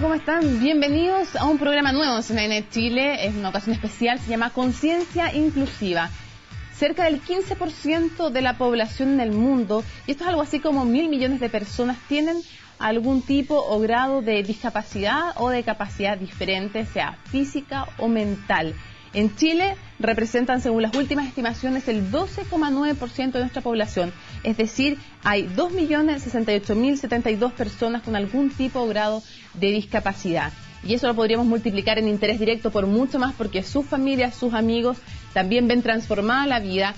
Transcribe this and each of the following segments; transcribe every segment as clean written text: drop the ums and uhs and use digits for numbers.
¿Cómo están? Bienvenidos a un programa nuevo en CNN Chile. Es una ocasión especial, se llama Conciencia Inclusiva. Cerca del 15% de la población en el mundo, y esto es algo así como 1.000 millones de personas, tienen algún tipo o grado de discapacidad o de capacidad diferente, sea física o mental. En Chile representan, según las últimas estimaciones, el 12,9% de nuestra población. Es decir, hay 2.068.072 personas con algún tipo o grado de discapacidad. Y eso lo podríamos multiplicar en interés directo por mucho más, porque sus familias, sus amigos también ven transformada la vida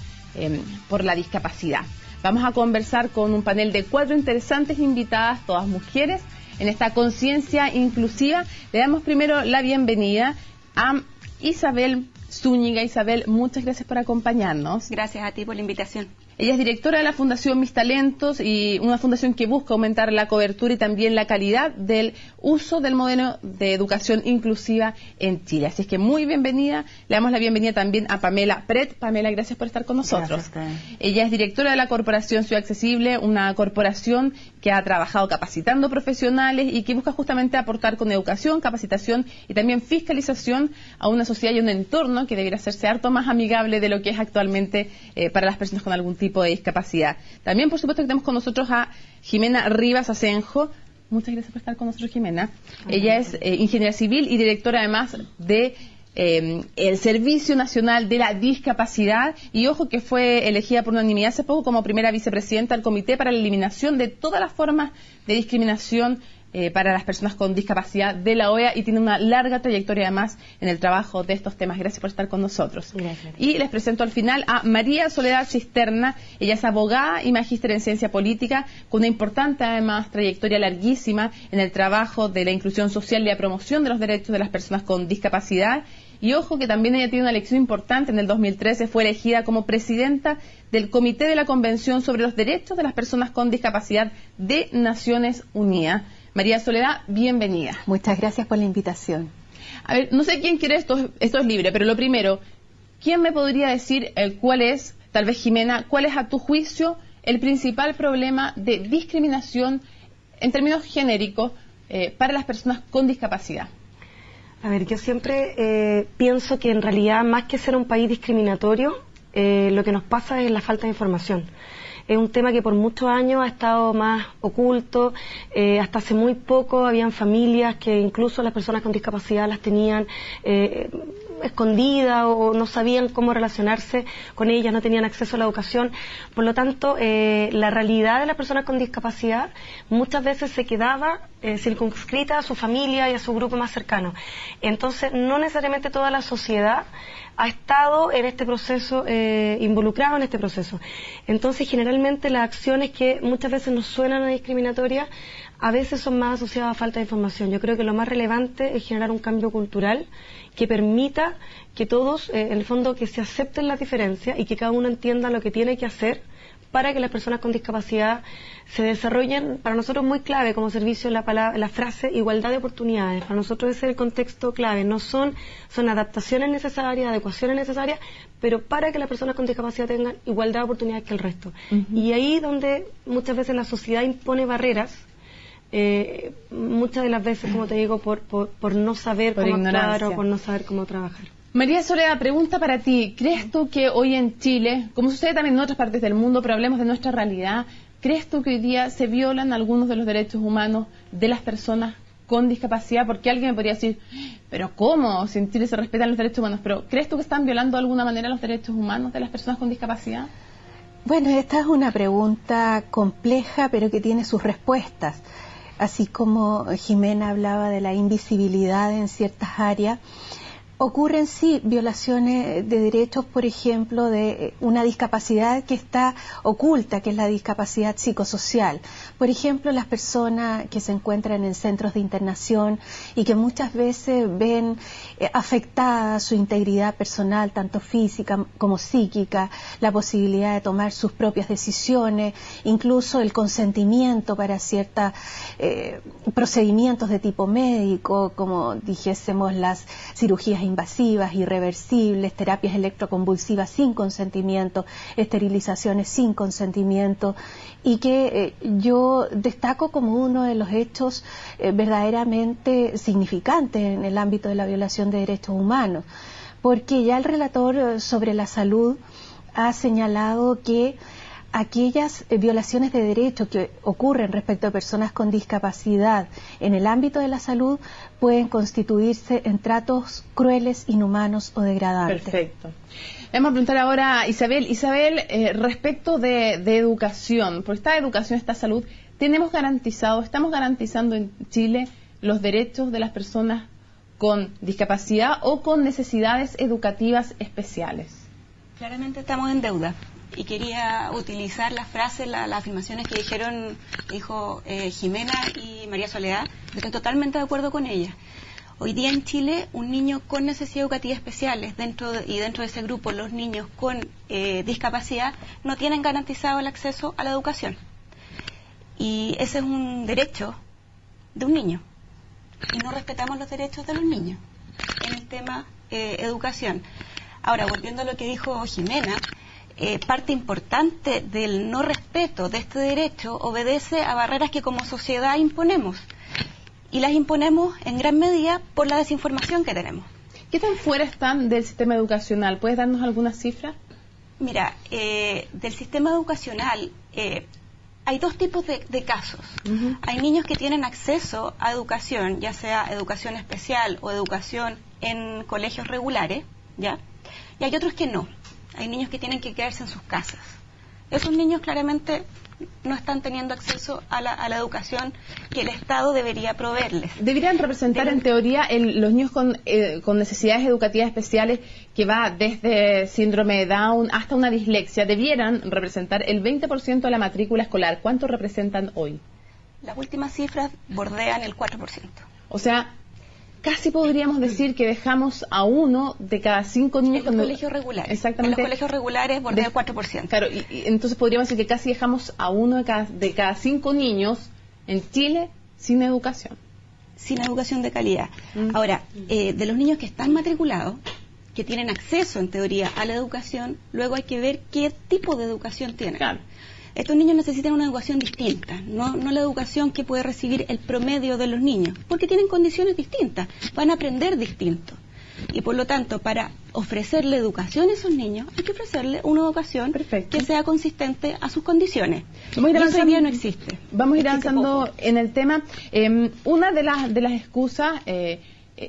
por la discapacidad. Vamos a conversar con un panel de 4 interesantes invitadas, todas mujeres, en esta conciencia inclusiva. Le damos primero la bienvenida a Isabel Zúñiga. Isabel, muchas gracias por acompañarnos. Gracias a ti por la invitación. Ella es directora de la Fundación Mis Talentos, y una fundación que busca aumentar la cobertura y también la calidad del uso del modelo de educación inclusiva en Chile. Así es que muy bienvenida. Le damos la bienvenida también a Pamela Pret. Pamela, gracias por estar con nosotros. Ella es directora de la Corporación Ciudad Accesible, una corporación que ha trabajado capacitando profesionales y que busca justamente aportar con educación, capacitación y también fiscalización a una sociedad y un entorno que debería hacerse harto más amigable de lo que es actualmente para las personas con algún tipo de discapacidad. También, por supuesto, que tenemos con nosotros a Jimena Rivas Asenjo. Muchas gracias por estar con nosotros, Jimena. Ella es ingeniera civil y directora además de el Servicio Nacional de la Discapacidad, y ojo que fue elegida por unanimidad hace poco como primera vicepresidenta del Comité para la Eliminación de todas las formas de discriminación para las personas con discapacidad de la OEA, y tiene una larga trayectoria además en el trabajo de estos temas. Gracias por estar con nosotros. Gracias. Y les presento al final a María Soledad Cisterna. Ella es abogada y magíster en ciencia política, con una importante además trayectoria larguísima en el trabajo de la inclusión social y la promoción de los derechos de las personas con discapacidad. Y ojo que también ella tiene una elección importante. En el 2013 fue elegida como presidenta del Comité de la Convención sobre los Derechos de las Personas con Discapacidad de Naciones Unidas. María Soledad, bienvenida. Muchas gracias por la invitación. A ver, no sé quién quiere esto es libre, pero lo primero, ¿quién me podría decir cuál es, tal vez Jimena, cuál es a tu juicio el principal problema de discriminación en términos genéricos para las personas con discapacidad? A ver, yo siempre pienso que en realidad, más que ser un país discriminatorio, lo que nos pasa es la falta de información. Es un tema que por muchos años ha estado más oculto. Hasta hace muy poco habían familias que incluso las personas con discapacidad las tenían escondidas o no sabían cómo relacionarse con ellas, no tenían acceso a la educación. Por lo tanto, la realidad de las personas con discapacidad muchas veces se quedaba circunscrita a su familia y a su grupo más cercano. Entonces, no necesariamente toda la sociedad ha estado en este proceso, involucrado en este proceso. Entonces, generalmente las acciones que muchas veces nos suenan a discriminatorias, a veces son más asociadas a falta de información. Yo creo que lo más relevante es generar un cambio cultural que permita que todos, en el fondo, que se acepten las diferencias y que cada uno entienda lo que tiene que hacer para que las personas con discapacidad se desarrollen. Para nosotros muy clave como servicio la frase igualdad de oportunidades. Para nosotros ese es el contexto clave. No son adaptaciones necesarias, adecuaciones necesarias, pero para que las personas con discapacidad tengan igualdad de oportunidades que el resto. Y ahí donde muchas veces la sociedad impone barreras, muchas de las veces, como te digo, por no saber cómo actuar o por no saber cómo trabajar. María Soledad, pregunta para ti. ¿Crees tú que hoy en Chile, como sucede también en otras partes del mundo, pero hablemos de nuestra realidad, crees tú que hoy día se violan algunos de los derechos humanos de las personas con discapacidad? Porque alguien me podría decir, pero ¿cómo? Si en Chile se respetan los derechos humanos. Pero ¿crees tú que están violando de alguna manera los derechos humanos de las personas con discapacidad? Bueno, esta es una pregunta compleja, pero que tiene sus respuestas. Así como Jimena hablaba de la invisibilidad en ciertas áreas, ocurren sí violaciones de derechos, por ejemplo, de una discapacidad que está oculta, que es la discapacidad psicosocial. Por ejemplo, las personas que se encuentran en centros de internación y que muchas veces ven afectada su integridad personal, tanto física como psíquica, la posibilidad de tomar sus propias decisiones, incluso el consentimiento para ciertos procedimientos de tipo médico, como dijésemos las cirugías invasivas, irreversibles, terapias electroconvulsivas sin consentimiento, esterilizaciones sin consentimiento, y que yo destaco como uno de los hechos verdaderamente significantes en el ámbito de la violación de derechos humanos, porque ya el relator sobre la salud ha señalado que aquellas violaciones de derechos que ocurren respecto a personas con discapacidad en el ámbito de la salud pueden constituirse en tratos crueles, inhumanos o degradantes. Perfecto. Vamos a preguntar ahora a Isabel. Isabel, respecto de educación, por esta educación, esta salud, estamos garantizando en Chile los derechos de las personas con discapacidad o con necesidades educativas especiales. Claramente estamos en deuda. Y quería utilizar las frases, las afirmaciones que dijo Jimena y María Soledad. Estoy totalmente de acuerdo con ellas. Hoy día en Chile, un niño con necesidades educativas especiales, dentro de ese grupo, los niños con discapacidad, no tienen garantizado el acceso a la educación. Y ese es un derecho de un niño. Y no respetamos los derechos de los niños en el tema educación. Ahora, volviendo a lo que dijo Jimena, parte importante del no respeto de este derecho obedece a barreras que como sociedad imponemos. Y las imponemos en gran medida por la desinformación que tenemos. ¿Qué tan fuera están del sistema educacional? ¿Puedes darnos algunas cifras? Mira, del sistema educacional hay dos tipos de casos. Hay niños que tienen acceso a educación, ya sea educación especial o educación en colegios regulares, ¿ya? Y hay otros que no. Hay niños que tienen que quedarse en sus casas. Esos niños claramente no están teniendo acceso a la educación que el Estado debería proveerles. ¿Deberían representar en teoría los niños con necesidades educativas especiales, que va desde síndrome de Down hasta una dislexia? ¿Debieran representar el 20% de la matrícula escolar? ¿Cuánto representan hoy? Las últimas cifras bordean el 4%. O sea, casi podríamos decir que dejamos a 1 de cada 5 niños en los colegios regulares. Exactamente. En los colegios regulares bordea el 4%. Claro, y entonces podríamos decir que casi dejamos a 1 de cada 5 niños en Chile sin educación. Sin educación de calidad. Ahora, de los niños que están matriculados, que tienen acceso en teoría a la educación, luego hay que ver qué tipo de educación tienen. Claro. Estos niños necesitan una educación distinta, no la educación que puede recibir el promedio de los niños, porque tienen condiciones distintas, van a aprender distinto. Y por lo tanto, para ofrecerle educación a esos niños, hay que ofrecerle una educación que sea consistente a sus condiciones. Y eso hoy día no existe. Vamos a ir avanzando en el tema. Una de las excusas,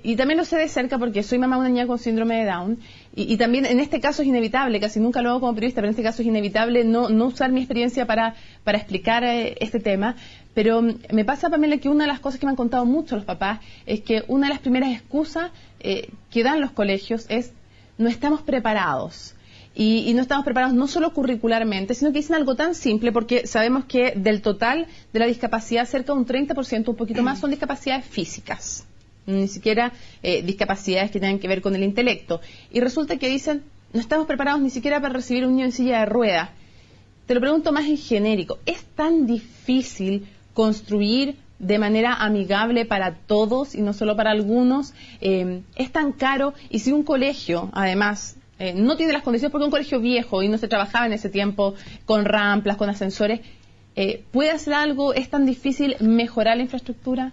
y también lo sé de cerca porque soy mamá de una niña con síndrome de Down, y también en este caso es inevitable, casi nunca lo hago como periodista, pero en este caso es inevitable no usar mi experiencia para explicar este tema. Pero me pasa, Pamela, que una de las cosas que me han contado mucho los papás es que una de las primeras excusas que dan los colegios es: no estamos preparados. Y no estamos preparados no solo curricularmente, sino que dicen algo tan simple, porque sabemos que del total de la discapacidad, cerca de un 30%, un poquito más, son discapacidades físicas. Ni siquiera discapacidades que tengan que ver con el intelecto. Y resulta que dicen: no estamos preparados ni siquiera para recibir un niño en silla de ruedas. Te lo pregunto más en genérico: ¿es tan difícil construir de manera amigable para todos y no solo para algunos? ¿Es tan caro? Y si un colegio, además, no tiene las condiciones, porque un colegio viejo y no se trabajaba en ese tiempo con rampas, con ascensores, ¿puede hacer algo? ¿Es tan difícil mejorar la infraestructura?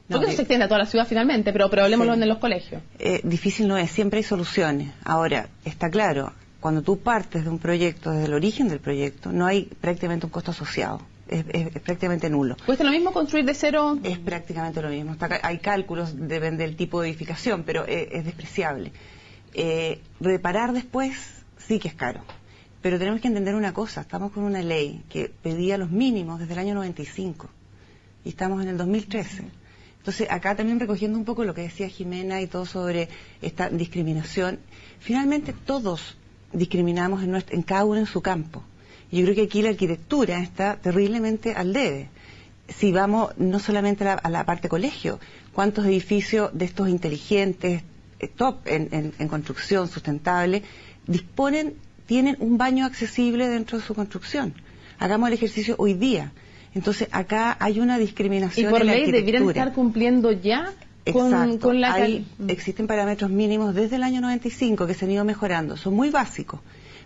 Porque eso se extiende a toda la ciudad finalmente, pero hablemoslo en los colegios. Difícil no es, siempre hay soluciones. Ahora, está claro, cuando tú partes de un proyecto, desde el origen del proyecto, no hay prácticamente un costo asociado. Es prácticamente nulo. ¿Cuesta lo mismo construir de cero? Es prácticamente lo mismo. Hay cálculos, depende del tipo de edificación, pero es despreciable. Reparar después sí que es caro. Pero tenemos que entender una cosa: estamos con una ley que pedía los mínimos desde el año 95 y estamos en el 2013. Entonces, acá también recogiendo un poco lo que decía Jimena y todo sobre esta discriminación, finalmente todos discriminamos en cada uno en su campo. Y yo creo que aquí la arquitectura está terriblemente al debe. Si vamos no solamente a la parte colegio, ¿cuántos edificios de estos inteligentes, top en construcción sustentable, tienen un baño accesible dentro de su construcción? Hagamos el ejercicio hoy día. Entonces, acá hay una discriminación. ¿Y por en la ley arquitectura. deberían estar cumpliendo ya Exacto. con la existen parámetros mínimos desde el año 95 que se han ido mejorando. Son muy básicos,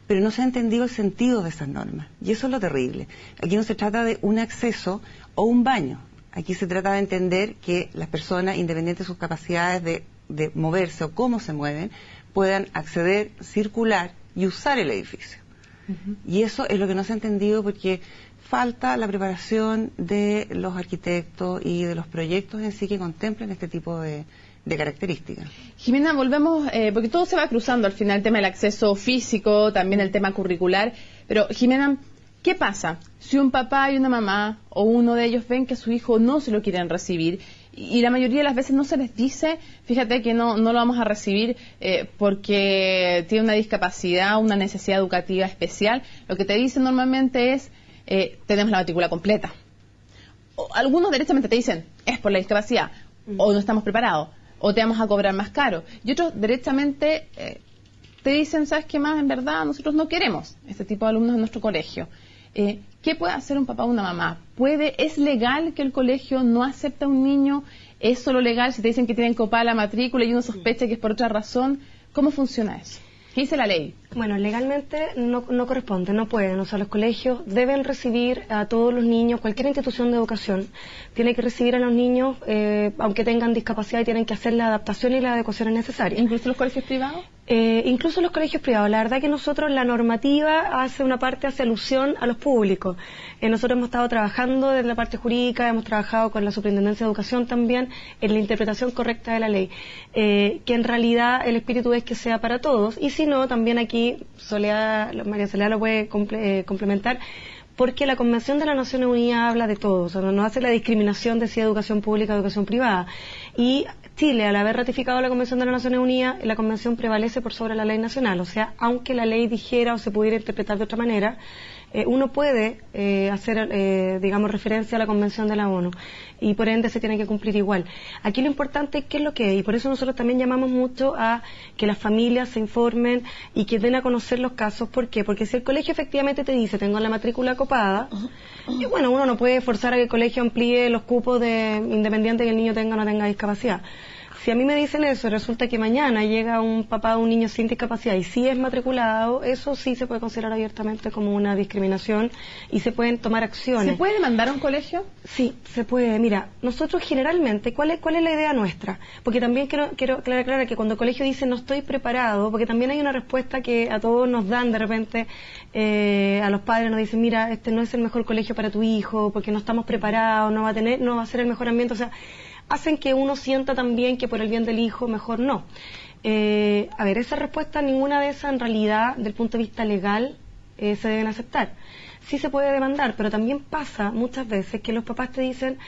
pero no se ha entendido el sentido de esas normas. Y eso es lo terrible. Aquí no se trata de un acceso o un baño. Aquí se trata de entender que las personas, independientes de sus capacidades de moverse o cómo se mueven, puedan acceder, circular y usar el edificio. Y eso es lo que no se ha entendido porque falta la preparación de los arquitectos y de los proyectos en sí que contemplen este tipo de características. Jimena, volvemos, porque todo se va cruzando al final, el tema del acceso físico, también el tema curricular, pero Jimena, ¿qué pasa si un papá y una mamá o uno de ellos ven que a su hijo no se lo quieren recibir y la mayoría de las veces no se les dice, fíjate que no lo vamos a recibir porque tiene una discapacidad, una necesidad educativa especial? Lo que te dicen normalmente es, tenemos la matrícula completa. O algunos derechamente te dicen, es por la discapacidad, o no estamos preparados, o te vamos a cobrar más caro. Y otros derechamente te dicen, ¿sabes qué más? En verdad, nosotros no queremos este tipo de alumnos en nuestro colegio. ¿Qué puede hacer un papá o una mamá? ¿Es legal que el colegio no acepte a un niño? ¿Es solo legal si te dicen que tienen copada la matrícula y uno sospecha que es por otra razón? ¿Cómo funciona eso? ¿Qué dice la ley? Bueno, legalmente no corresponde, no pueden. O sea, los colegios deben recibir a todos los niños, cualquier institución de educación tiene que recibir a los niños, aunque tengan discapacidad, y tienen que hacer la adaptación y las adecuaciones necesarias. ¿Incluso los colegios privados? Incluso los colegios privados. La verdad que nosotros, la normativa hace una parte, hace alusión a los públicos. Nosotros hemos estado trabajando desde la parte jurídica, hemos trabajado con la Superintendencia de Educación también en la interpretación correcta de la ley, que en realidad el espíritu es que sea para todos, y si no, también aquí María Soledad lo puede complementar, porque la Convención de las Naciones Unidas habla de todo, o sea, no hace la discriminación de si educación pública o educación privada. Y Chile, al haber ratificado la Convención de las Naciones Unidas, la Convención prevalece por sobre la ley nacional. O sea, aunque la ley dijera o se pudiera interpretar de otra manera, uno puede hacer, digamos, referencia a la Convención de la ONU y por ende se tiene que cumplir igual. Aquí lo importante es qué es lo que es, y por eso nosotros también llamamos mucho a que las familias se informen y que den a conocer los casos. ¿Por qué? Porque si el colegio efectivamente te dice, tengo la matrícula copada, y bueno, uno no puede forzar a que el colegio amplíe los cupos independiente que el niño tenga o no tenga discapacidad. Si a mí me dicen eso, resulta que mañana llega un papá de un niño sin discapacidad y sí es matriculado, eso sí se puede considerar abiertamente como una discriminación y se pueden tomar acciones. ¿Se puede demandar a un colegio? Sí, se puede. Mira, nosotros generalmente, ¿cuál es la idea nuestra? Porque también quiero aclarar que cuando el colegio dice no estoy preparado, porque también hay una respuesta que a todos nos dan de repente, a los padres nos dicen, mira, este no es el mejor colegio para tu hijo, porque no estamos preparados, no va a ser el mejor ambiente, o sea, hacen que uno sienta también que por el bien del hijo mejor no. A ver, esa respuesta, ninguna de esas en realidad, del punto de vista legal, se deben aceptar. Sí se puede demandar, pero también pasa muchas veces que los papás te dicen,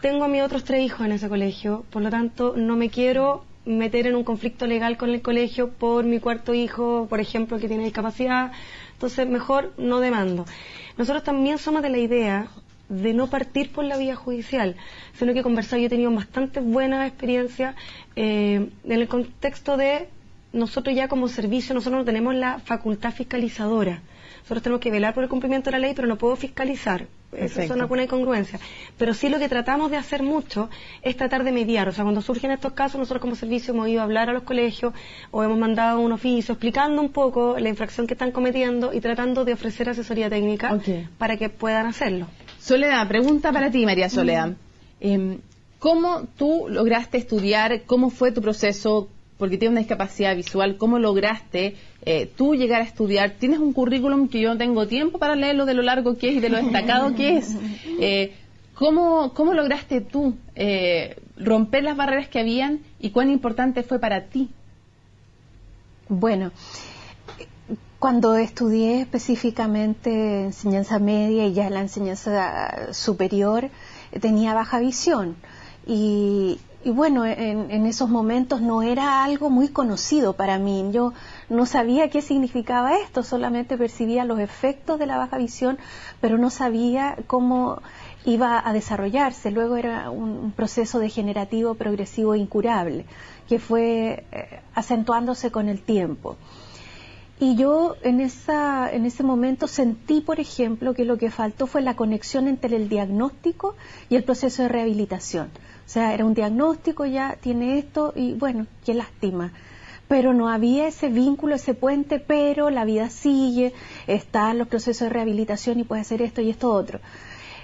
tengo a mis otros 3 hijos en ese colegio, por lo tanto no me quiero meter en un conflicto legal con el colegio por mi 4.º hijo, por ejemplo, que tiene discapacidad, entonces mejor no demando. Nosotros también somos de la idea de no partir por la vía judicial, sino que conversar. Yo he tenido bastante buena experiencia en el contexto de nosotros ya como servicio, nosotros no tenemos la facultad fiscalizadora. Nosotros tenemos que velar por el cumplimiento de la ley, pero no puedo fiscalizar. Eso es una incongruencia. Pero sí lo que tratamos de hacer mucho es tratar de mediar. O sea, cuando surgen estos casos, nosotros como servicio hemos ido a hablar a los colegios o hemos mandado un oficio explicando un poco la infracción que están cometiendo y tratando de ofrecer asesoría técnica para que puedan hacerlo. Soledad, pregunta para ti, María Soledad. ¿Cómo tú lograste estudiar? ¿Cómo fue tu proceso? Porque tienes una discapacidad visual. ¿Cómo lograste tú llegar a estudiar? Tienes un currículum que yo no tengo tiempo para leerlo, de lo largo que es y de lo destacado que es. ¿Cómo lograste tú romper las barreras que habían y cuán importante fue para ti? Bueno, cuando estudié específicamente enseñanza media y ya la enseñanza superior, tenía baja visión. Y bueno, en esos momentos no era algo muy conocido para mí. Yo no sabía qué significaba esto, solamente percibía los efectos de la baja visión, pero no sabía cómo iba a desarrollarse. Luego era un proceso degenerativo, progresivo e incurable, que fue acentuándose con el tiempo. Y yo en ese momento sentí, por ejemplo, que lo que faltó fue la conexión entre el diagnóstico y el proceso de rehabilitación. O sea, era un diagnóstico, ya tiene esto y bueno, qué lástima. Pero no había ese vínculo, ese puente, pero la vida sigue, están los procesos de rehabilitación y puede hacer esto y esto otro.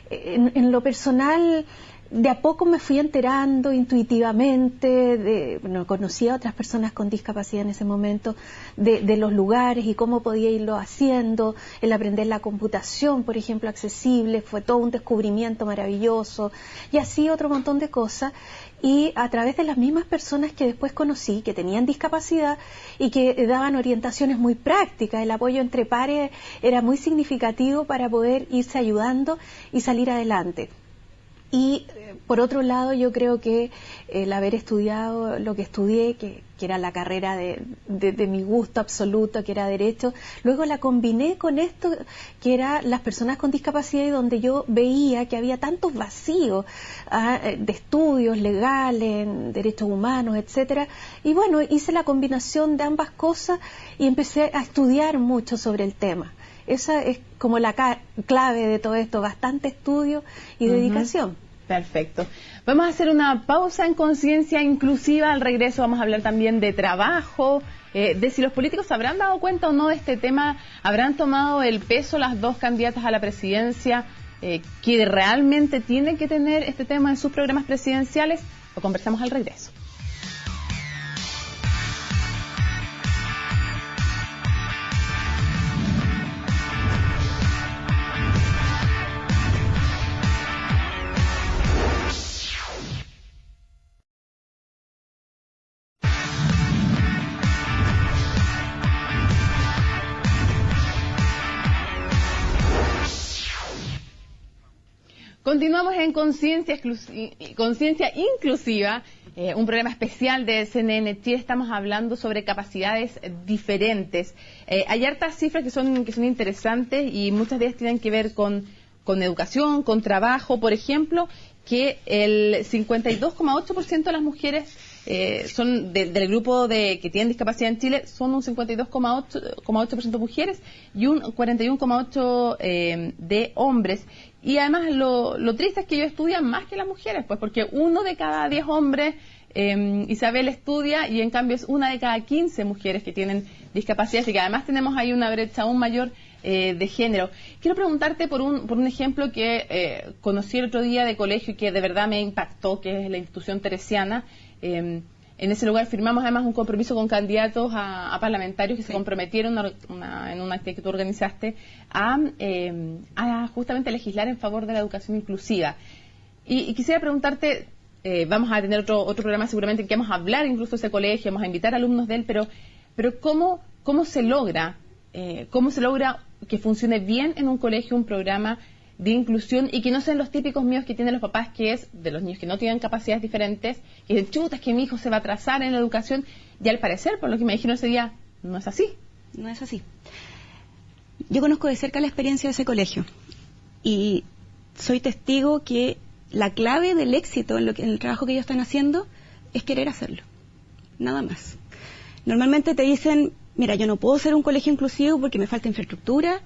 En lo personal, de a poco me fui enterando intuitivamente, conocía a otras personas con discapacidad en ese momento, de los lugares y cómo podía irlo haciendo, el aprender la computación, por ejemplo, accesible, fue todo un descubrimiento maravilloso, y así otro montón de cosas, y a través de las mismas personas que después conocí, que tenían discapacidad y que daban orientaciones muy prácticas, el apoyo entre pares era muy significativo para poder irse ayudando y salir adelante. Y por otro lado, yo creo que el haber estudiado lo que estudié, que era la carrera de mi gusto absoluto, que era Derecho, luego la combiné con esto, que era las personas con discapacidad, y donde yo veía que había tantos vacíos de estudios legales, en derechos humanos, etcétera. Y bueno, hice la combinación de ambas cosas y empecé a estudiar mucho sobre el tema. Esa es como la clave de todo esto, bastante estudio y dedicación. Perfecto. Vamos a hacer una pausa en Conciencia Inclusiva. Al regreso vamos a hablar también de trabajo, de si los políticos se habrán dado cuenta o no de este tema, habrán tomado el peso las dos candidatas a la presidencia, que realmente tienen que tener este tema en sus programas presidenciales. Lo conversamos al regreso. Continuamos en Conciencia Inclusiva, un programa especial de CNN Chile. Estamos hablando sobre capacidades diferentes. Hay hartas cifras que son interesantes y muchas de ellas tienen que ver con educación, con trabajo. Por ejemplo, que el 52,8% de las mujeres son del grupo que tienen discapacidad en Chile, son un 52,8% mujeres y un 41,8% de hombres. Y además lo triste es que ellos estudian más que las mujeres, pues porque 1 de cada 10 hombres, Isabel, estudia, y en cambio es 1 de cada 15 mujeres que tienen discapacidad, así que además tenemos ahí una brecha aún mayor de género. Quiero preguntarte por un ejemplo que conocí el otro día de colegio y que de verdad me impactó, que es la institución teresiana. En ese lugar firmamos además un compromiso con candidatos a parlamentarios que se comprometieron en una actividad que tú organizaste a justamente legislar en favor de la educación inclusiva. Y quisiera preguntarte, vamos a tener otro programa seguramente en que vamos a hablar incluso de ese colegio, vamos a invitar a alumnos de él, pero ¿cómo se logra que funcione bien en un colegio un programa de inclusión y que no sean los típicos míos que tienen los papás, que es de los niños que no tienen capacidades diferentes, que dicen, chuta, es que mi hijo se va a atrasar en la educación, y al parecer, por lo que me dijeron ese día, no es así? No es así. Yo conozco de cerca la experiencia de ese colegio y soy testigo que la clave del éxito en el trabajo que ellos están haciendo es querer hacerlo, nada más. Normalmente te dicen, mira, yo no puedo ser un colegio inclusivo porque me falta infraestructura,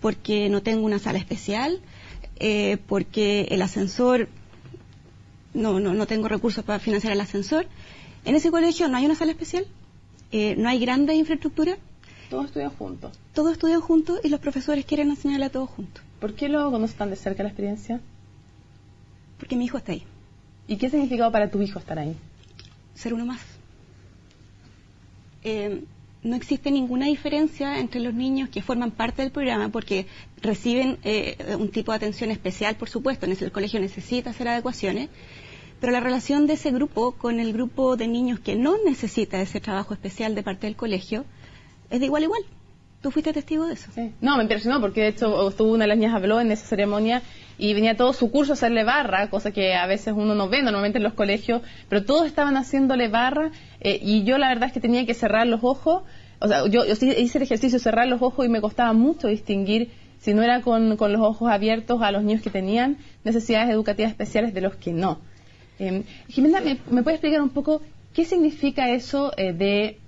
porque no tengo una sala especial, porque el ascensor, no tengo recursos para financiar el ascensor. En ese colegio no hay una sala especial, no hay grandes infraestructura. Todos estudian juntos. Todos estudian juntos y los profesores quieren enseñarle a todos juntos. ¿Por qué lo conoces tan de cerca la experiencia? Porque mi hijo está ahí. ¿Y qué ha significado para tu hijo estar ahí? Ser uno más. No existe ninguna diferencia entre los niños que forman parte del programa porque reciben un tipo de atención especial, por supuesto. El colegio necesita hacer adecuaciones, pero la relación de ese grupo con el grupo de niños que no necesita ese trabajo especial de parte del colegio es de igual a igual. ¿Tú fuiste testigo de eso? Sí. No, me impresionó porque de hecho una de las niñas habló en esa ceremonia y venía todo su curso a hacerle barra, cosa que a veces uno no ve normalmente en los colegios, pero todos estaban haciéndole barra y yo la verdad es que tenía que cerrar los ojos, o sea, yo hice el ejercicio de cerrar los ojos y me costaba mucho distinguir si no era con los ojos abiertos a los niños que tenían necesidades educativas especiales de los que no. Jimena, ¿me puede explicar un poco qué significa eso de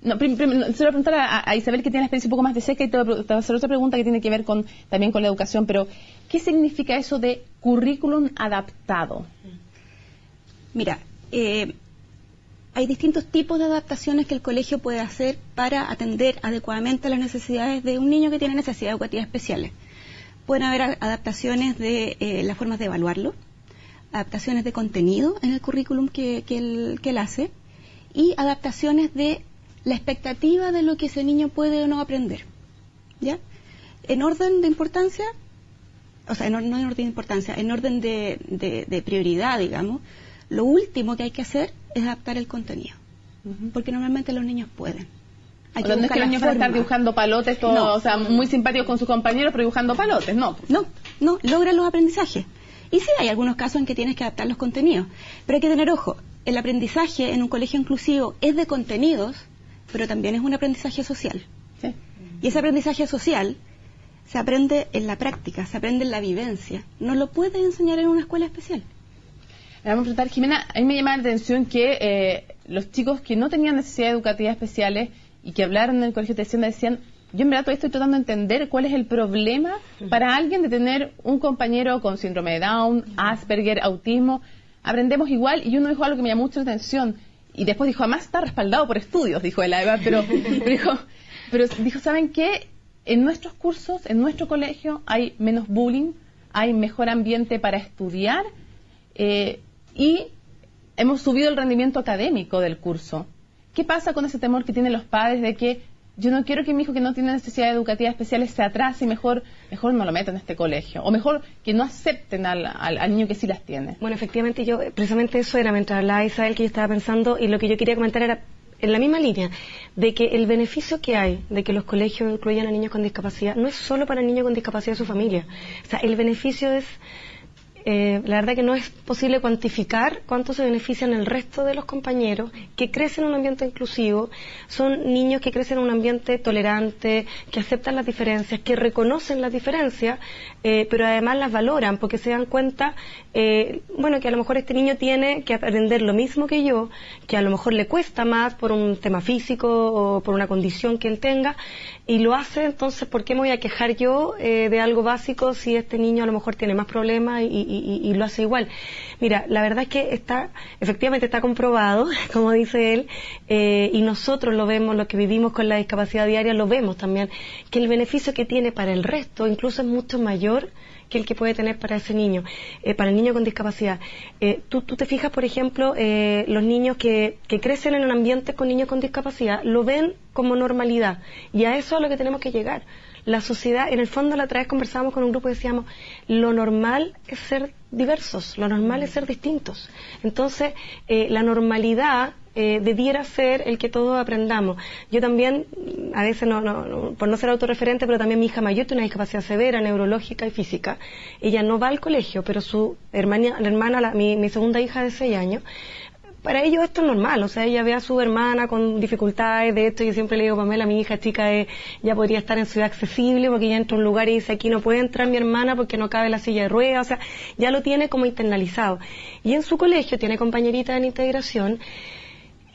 No, se lo voy a preguntar a Isabel, que tiene la experiencia un poco más de cerca, y te voy a hacer otra pregunta que tiene que ver también con la educación, pero ¿qué significa eso de currículum adaptado? Mira, hay distintos tipos de adaptaciones que el colegio puede hacer para atender adecuadamente las necesidades de un niño que tiene necesidades educativas especiales. Pueden haber adaptaciones de las formas de evaluarlo, adaptaciones de contenido en el currículum que él hace, y adaptaciones de la expectativa de lo que ese niño puede o no aprender. ¿Ya? En orden de importancia, o sea, no en orden de importancia, en orden de prioridad, digamos, lo último que hay que hacer es adaptar el contenido. Porque normalmente los niños pueden. O sea, no es que los niños van a estar dibujando palotes, todos, no, o sea, muy simpáticos con sus compañeros, pero dibujando palotes, no. No, logran los aprendizajes. Y sí, hay algunos casos en que tienes que adaptar los contenidos. Pero hay que tener ojo, el aprendizaje en un colegio inclusivo es de contenidos, pero también es un aprendizaje social. Sí. Y ese aprendizaje social se aprende en la práctica, se aprende en la vivencia. No lo puedes enseñar en una escuela especial. Le vamos a preguntar, Jimena, a mí me llama la atención que los chicos que no tenían necesidades educativas especiales y que hablaron en el colegio decían, yo en verdad todavía estoy tratando de entender cuál es el problema para alguien de tener un compañero con síndrome de Down, Asperger, autismo. Aprendemos igual, y uno dijo algo que me llamó mucho la atención, y después dijo, además está respaldado por estudios, dijo él, pero dijo, ¿saben qué? En nuestros cursos, en nuestro colegio, hay menos bullying, hay mejor ambiente para estudiar, y hemos subido el rendimiento académico del curso. ¿Qué pasa con ese temor que tienen los padres de que yo no quiero que mi hijo que no tiene necesidades educativas especiales se atrase y mejor no lo meto en este colegio? O mejor que no acepten al niño que sí las tiene. Bueno, efectivamente, yo precisamente eso era, mientras hablaba Isabel, que yo estaba pensando, y lo que yo quería comentar era en la misma línea, de que el beneficio que hay de que los colegios incluyan a niños con discapacidad no es solo para el niño con discapacidad de su familia. O sea, el beneficio es... la verdad que no es posible cuantificar cuánto se benefician el resto de los compañeros que crecen en un ambiente inclusivo. Son niños que crecen en un ambiente tolerante, que aceptan las diferencias, que reconocen las diferencias, pero además las valoran porque se dan cuenta, que a lo mejor este niño tiene que aprender lo mismo que yo, que a lo mejor le cuesta más por un tema físico o por una condición que él tenga, y lo hace. Entonces, ¿por qué me voy a quejar yo de algo básico si este niño a lo mejor tiene más problemas y lo hace igual? Mira, la verdad es que efectivamente está comprobado, como dice él, y nosotros lo vemos, los que vivimos con la discapacidad diaria, lo vemos también, que el beneficio que tiene para el resto incluso es mucho mayor que el que puede tener para ese niño, para el niño con discapacidad. Tú te fijas, por ejemplo, los niños que crecen en un ambiente con niños con discapacidad, lo ven como normalidad, y a eso es a lo que tenemos que llegar. La sociedad, en el fondo, la otra vez conversábamos con un grupo y decíamos, lo normal es ser diversos, lo normal es ser distintos. Entonces, la normalidad debiera ser el que todos aprendamos. Yo también, a veces, por no ser autorreferente, pero también mi hija mayor tiene una discapacidad severa, neurológica y física. Ella no va al colegio, pero su hermana, mi segunda hija de 6 años, para ellos esto es normal. O sea, ella ve a su hermana con dificultades de esto, y yo siempre le digo, Pamela, mi hija chica ya podría estar en ciudad accesible, porque ella entra a un lugar y dice, aquí no puede entrar mi hermana porque no cabe la silla de ruedas. O sea, ya lo tiene como internalizado. Y en su colegio tiene compañeritas en integración.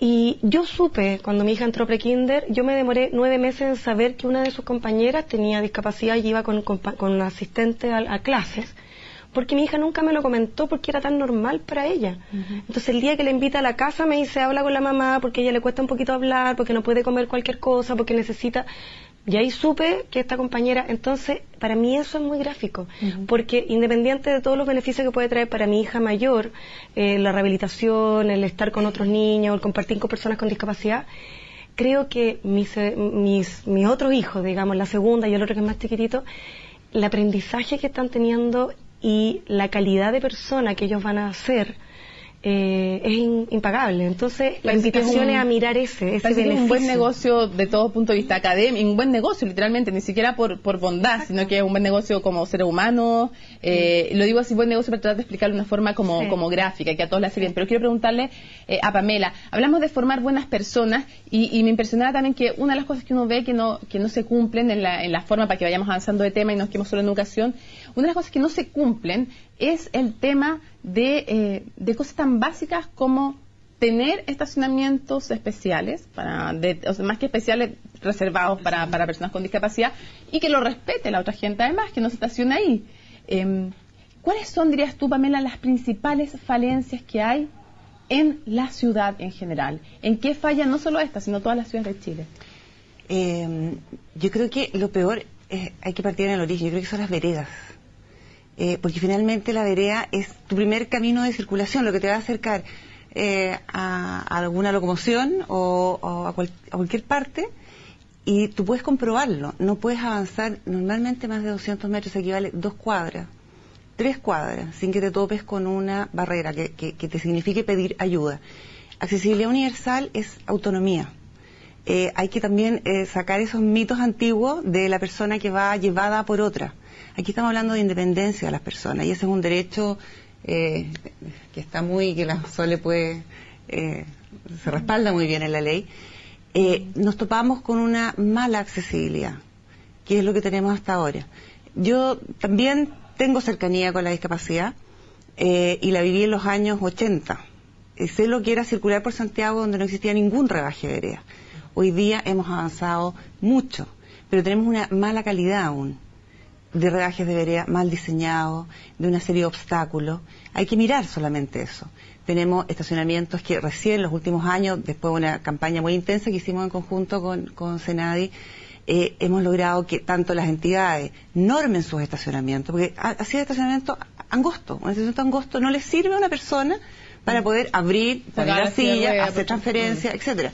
Y yo supe, cuando mi hija entró prekinder, yo me demoré 9 meses en saber que una de sus compañeras tenía discapacidad y iba con asistente a clases, porque mi hija nunca me lo comentó porque era tan normal para ella. Entonces, el día que le invita a la casa me dice, habla con la mamá, porque a ella le cuesta un poquito hablar, porque no puede comer cualquier cosa, porque necesita... Y ahí supe que esta compañera... Entonces, para mí eso es muy gráfico, porque independiente de todos los beneficios que puede traer para mi hija mayor, la rehabilitación, el estar con otros niños, el compartir con personas con discapacidad, creo que mis otros hijos, digamos, la segunda y el otro que es más chiquitito, el aprendizaje que están teniendo y la calidad de persona que ellos van a ser es impagable. Entonces, la invitación es a mirar ese beneficio. Es un buen negocio de todo punto de vista académico, un buen negocio literalmente, ni siquiera por bondad. Exacto. Sino que es un buen negocio como ser humano. Lo digo así, buen negocio, para tratar de explicarlo de una forma como gráfica, que a todos le hace bien. Pero quiero preguntarle a Pamela, hablamos de formar buenas personas, y me impresionaba también que una de las cosas que uno ve que no se cumplen en la forma, para que vayamos avanzando de tema y no nos quedemos solo en educación, una de las cosas que no se cumplen es el tema de cosas tan básicas como tener estacionamientos especiales, o sea, más que especiales, reservados para personas con discapacidad, y que lo respete la otra gente, además, que no se estacione ahí. ¿Cuáles son, dirías tú, Pamela, las principales falencias que hay en la ciudad en general? ¿En qué falla no solo esta, sino todas las ciudades de Chile? Yo creo que lo peor hay que partir en el origen. Yo creo que son las veredas. Porque finalmente la vereda es tu primer camino de circulación, lo que te va a acercar a alguna locomoción o a cualquier parte, y tú puedes comprobarlo. No puedes avanzar normalmente más de 200 metros, equivale 2 cuadras, 3 cuadras, sin que te topes con una barrera que te signifique pedir ayuda. Accesibilidad universal es autonomía. Hay que también sacar esos mitos antiguos de la persona que va llevada por otra. Aquí estamos hablando de independencia de las personas, y ese es un derecho que está que la SOLE se respalda muy bien en la ley. Nos topamos con una mala accesibilidad, que es lo que tenemos hasta ahora. Yo también tengo cercanía con la discapacidad y la viví en los años 80. Sé lo que era circular por Santiago, donde no existía ningún rebaje de vereda. Hoy día hemos avanzado mucho, pero tenemos una mala calidad aún de rebajes de vereda, mal diseñados, de una serie de obstáculos. Hay que mirar solamente eso. Tenemos estacionamientos que recién, los últimos años, después de una campaña muy intensa que hicimos en conjunto con Senadi, hemos logrado que tanto las entidades normen sus estacionamientos, porque así de estacionamiento angosto, un estacionamiento angosto no le sirve a una persona para poder abrir, poner la silla, hacer transferencias, etcétera.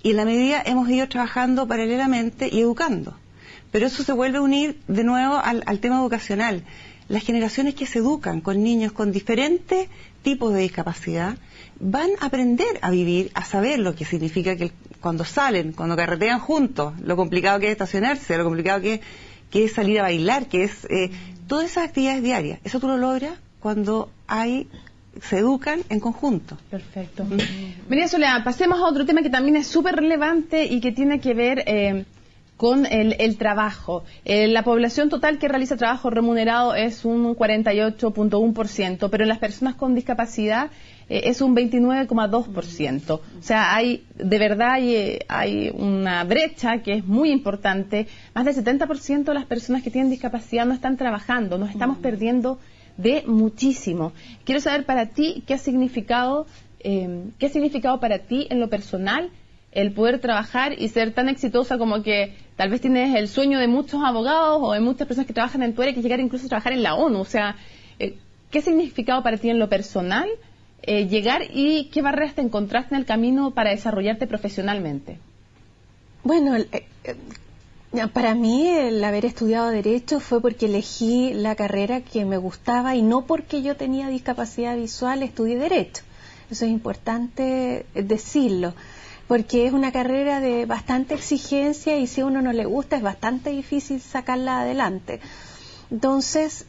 Y en la medida hemos ido trabajando paralelamente y educando. Pero eso se vuelve a unir de nuevo al tema educacional. Las generaciones que se educan con niños con diferentes tipos de discapacidad van a aprender a vivir, a saber lo que significa que cuando salen, cuando carretean juntos, lo complicado que es estacionarse, lo complicado que es salir a bailar, que es todas esas actividades diarias. Eso tú lo logras cuando se educan en conjunto. Perfecto. María Soledad, pasemos a otro tema que también es súper relevante y que tiene que ver con el trabajo. La población total que realiza trabajo remunerado es un 48.1%, pero en las personas con discapacidad es un 29.2%. O sea, hay una brecha que es muy importante. Más del 70% de las personas que tienen discapacidad no están trabajando. Nos estamos perdiendo de muchísimo. Quiero saber para ti qué ha significado para ti en lo personal el poder trabajar y ser tan exitosa como que tal vez tienes el sueño de muchos abogados o de muchas personas que trabajan en tu área, que llegar incluso a trabajar en la ONU. O sea, ¿qué ha significado para ti en lo personal llegar y qué barreras te encontraste en el camino para desarrollarte profesionalmente? Bueno, para mí el haber estudiado Derecho fue porque elegí la carrera que me gustaba y no porque yo tenía discapacidad visual estudié Derecho. Eso es importante decirlo, porque es una carrera de bastante exigencia y si a uno no le gusta es bastante difícil sacarla adelante. Entonces,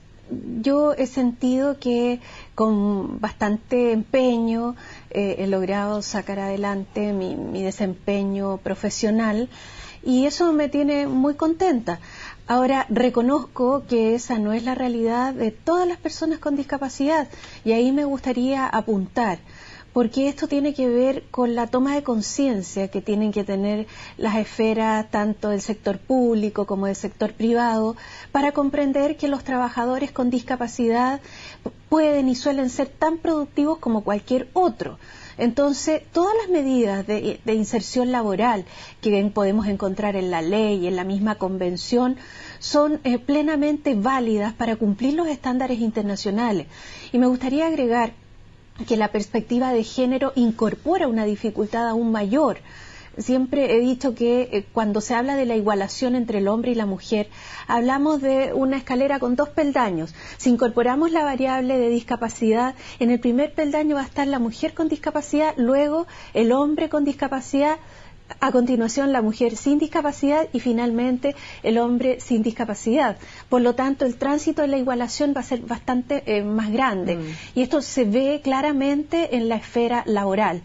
yo he sentido que con bastante empeño he logrado sacar adelante mi desempeño profesional y eso me tiene muy contenta. Ahora, reconozco que esa no es la realidad de todas las personas con discapacidad y ahí me gustaría apuntar, porque esto tiene que ver con la toma de conciencia que tienen que tener las esferas tanto del sector público como del sector privado para comprender que los trabajadores con discapacidad pueden y suelen ser tan productivos como cualquier otro. Entonces, todas las medidas de inserción laboral que podemos encontrar en la ley y en la misma convención son plenamente válidas para cumplir los estándares internacionales. Y me gustaría agregar que la perspectiva de género incorpora una dificultad aún mayor. Siempre he dicho que cuando se habla de la igualación entre el hombre y la mujer, hablamos de una escalera con 2 peldaños. Si incorporamos la variable de discapacidad, en el primer peldaño va a estar la mujer con discapacidad, luego el hombre con discapacidad, a continuación la mujer sin discapacidad y finalmente el hombre sin discapacidad. Por lo tanto, el tránsito de la igualación va a ser bastante más grande y esto se ve claramente en la esfera laboral.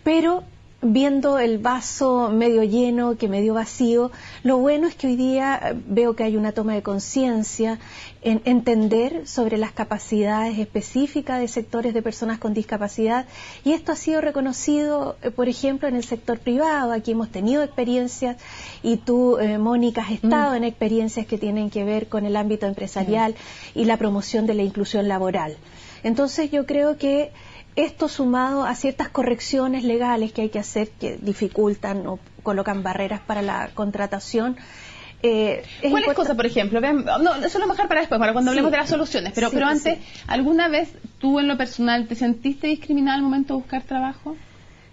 Pero viendo el vaso medio lleno que medio vacío, lo bueno es que hoy día veo que hay una toma de conciencia en entender sobre las capacidades específicas de sectores de personas con discapacidad, y esto ha sido reconocido, por ejemplo, en el sector privado. Aquí hemos tenido experiencias, y tú, Mónica, has estado en experiencias que tienen que ver con el ámbito empresarial y la promoción de la inclusión laboral. Entonces yo creo que esto, sumado a ciertas correcciones legales que hay que hacer, que dificultan o colocan barreras para la contratación. ¿Cuáles cosas, por ejemplo? No, eso lo mejor para después, para cuando hablemos de las soluciones. Pero antes, ¿alguna vez tú en lo personal te sentiste discriminada al momento de buscar trabajo?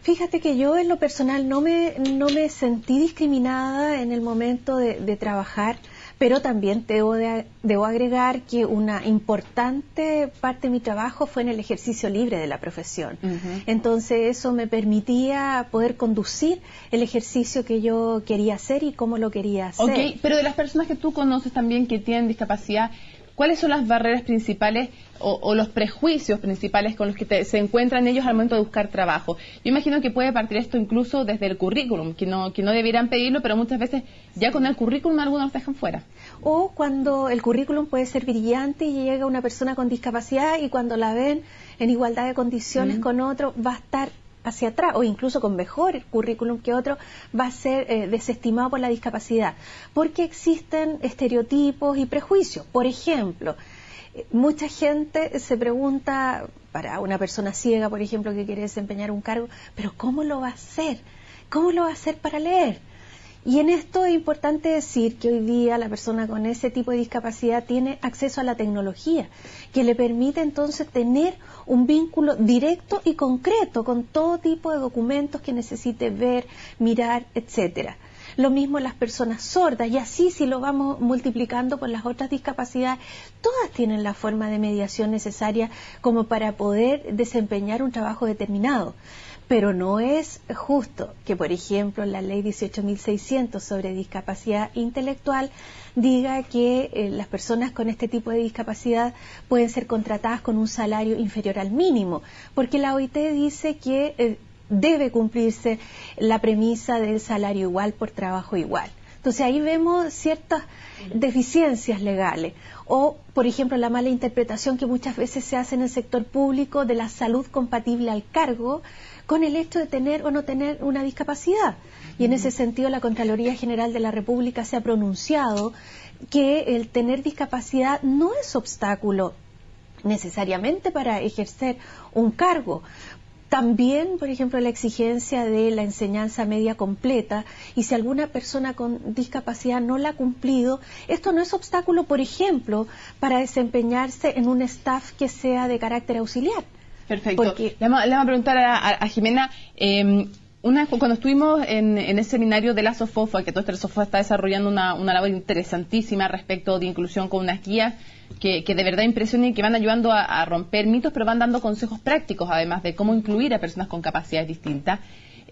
Fíjate que yo en lo personal no me sentí discriminada en el momento de trabajar, pero también debo agregar que una importante parte de mi trabajo fue en el ejercicio libre de la profesión. Entonces eso me permitía poder conducir el ejercicio que yo quería hacer y cómo lo quería hacer. Ok, pero de las personas que tú conoces también que tienen discapacidad, ¿cuáles son las barreras principales o los prejuicios principales con los que se encuentran ellos al momento de buscar trabajo? Yo imagino que puede partir esto incluso desde el currículum, que no debieran pedirlo, pero muchas veces ya con el currículum algunos los dejan fuera. O cuando el currículum puede ser brillante y llega una persona con discapacidad y cuando la ven en igualdad de condiciones con otro, va a estar hacia atrás, o incluso con mejor currículum que otro, va a ser desestimado por la discapacidad, porque existen estereotipos y prejuicios. Por ejemplo, mucha gente se pregunta, para una persona ciega, por ejemplo, que quiere desempeñar un cargo, pero ¿cómo lo va a hacer? ¿Cómo lo va a hacer para leer? Y en esto es importante decir que hoy día la persona con ese tipo de discapacidad tiene acceso a la tecnología, que le permite entonces tener un vínculo directo y concreto con todo tipo de documentos que necesite ver, mirar, etcétera. Lo mismo las personas sordas, y así si lo vamos multiplicando por las otras discapacidades, todas tienen la forma de mediación necesaria como para poder desempeñar un trabajo determinado. Pero no es justo que, por ejemplo, la ley 18.600 sobre discapacidad intelectual diga que las personas con este tipo de discapacidad pueden ser contratadas con un salario inferior al mínimo, porque la OIT dice que debe cumplirse la premisa del salario igual por trabajo igual. Entonces ahí vemos ciertas deficiencias legales. O, por ejemplo, la mala interpretación que muchas veces se hace en el sector público de la salud compatible al cargo con el hecho de tener o no tener una discapacidad. Y en ese sentido la Contraloría General de la República se ha pronunciado que el tener discapacidad no es obstáculo necesariamente para ejercer un cargo. También, por ejemplo, la exigencia de la enseñanza media completa, y si alguna persona con discapacidad no la ha cumplido, esto no es obstáculo, por ejemplo, para desempeñarse en un staff que sea de carácter auxiliar. Perfecto. Le vamos a preguntar a Jimena, cuando estuvimos en el seminario de la SOFOFA, que todo este SOFOFA está desarrollando una labor interesantísima respecto de inclusión con unas guías que de verdad impresionan y que van ayudando a romper mitos, pero van dando consejos prácticos además de cómo incluir a personas con capacidades distintas.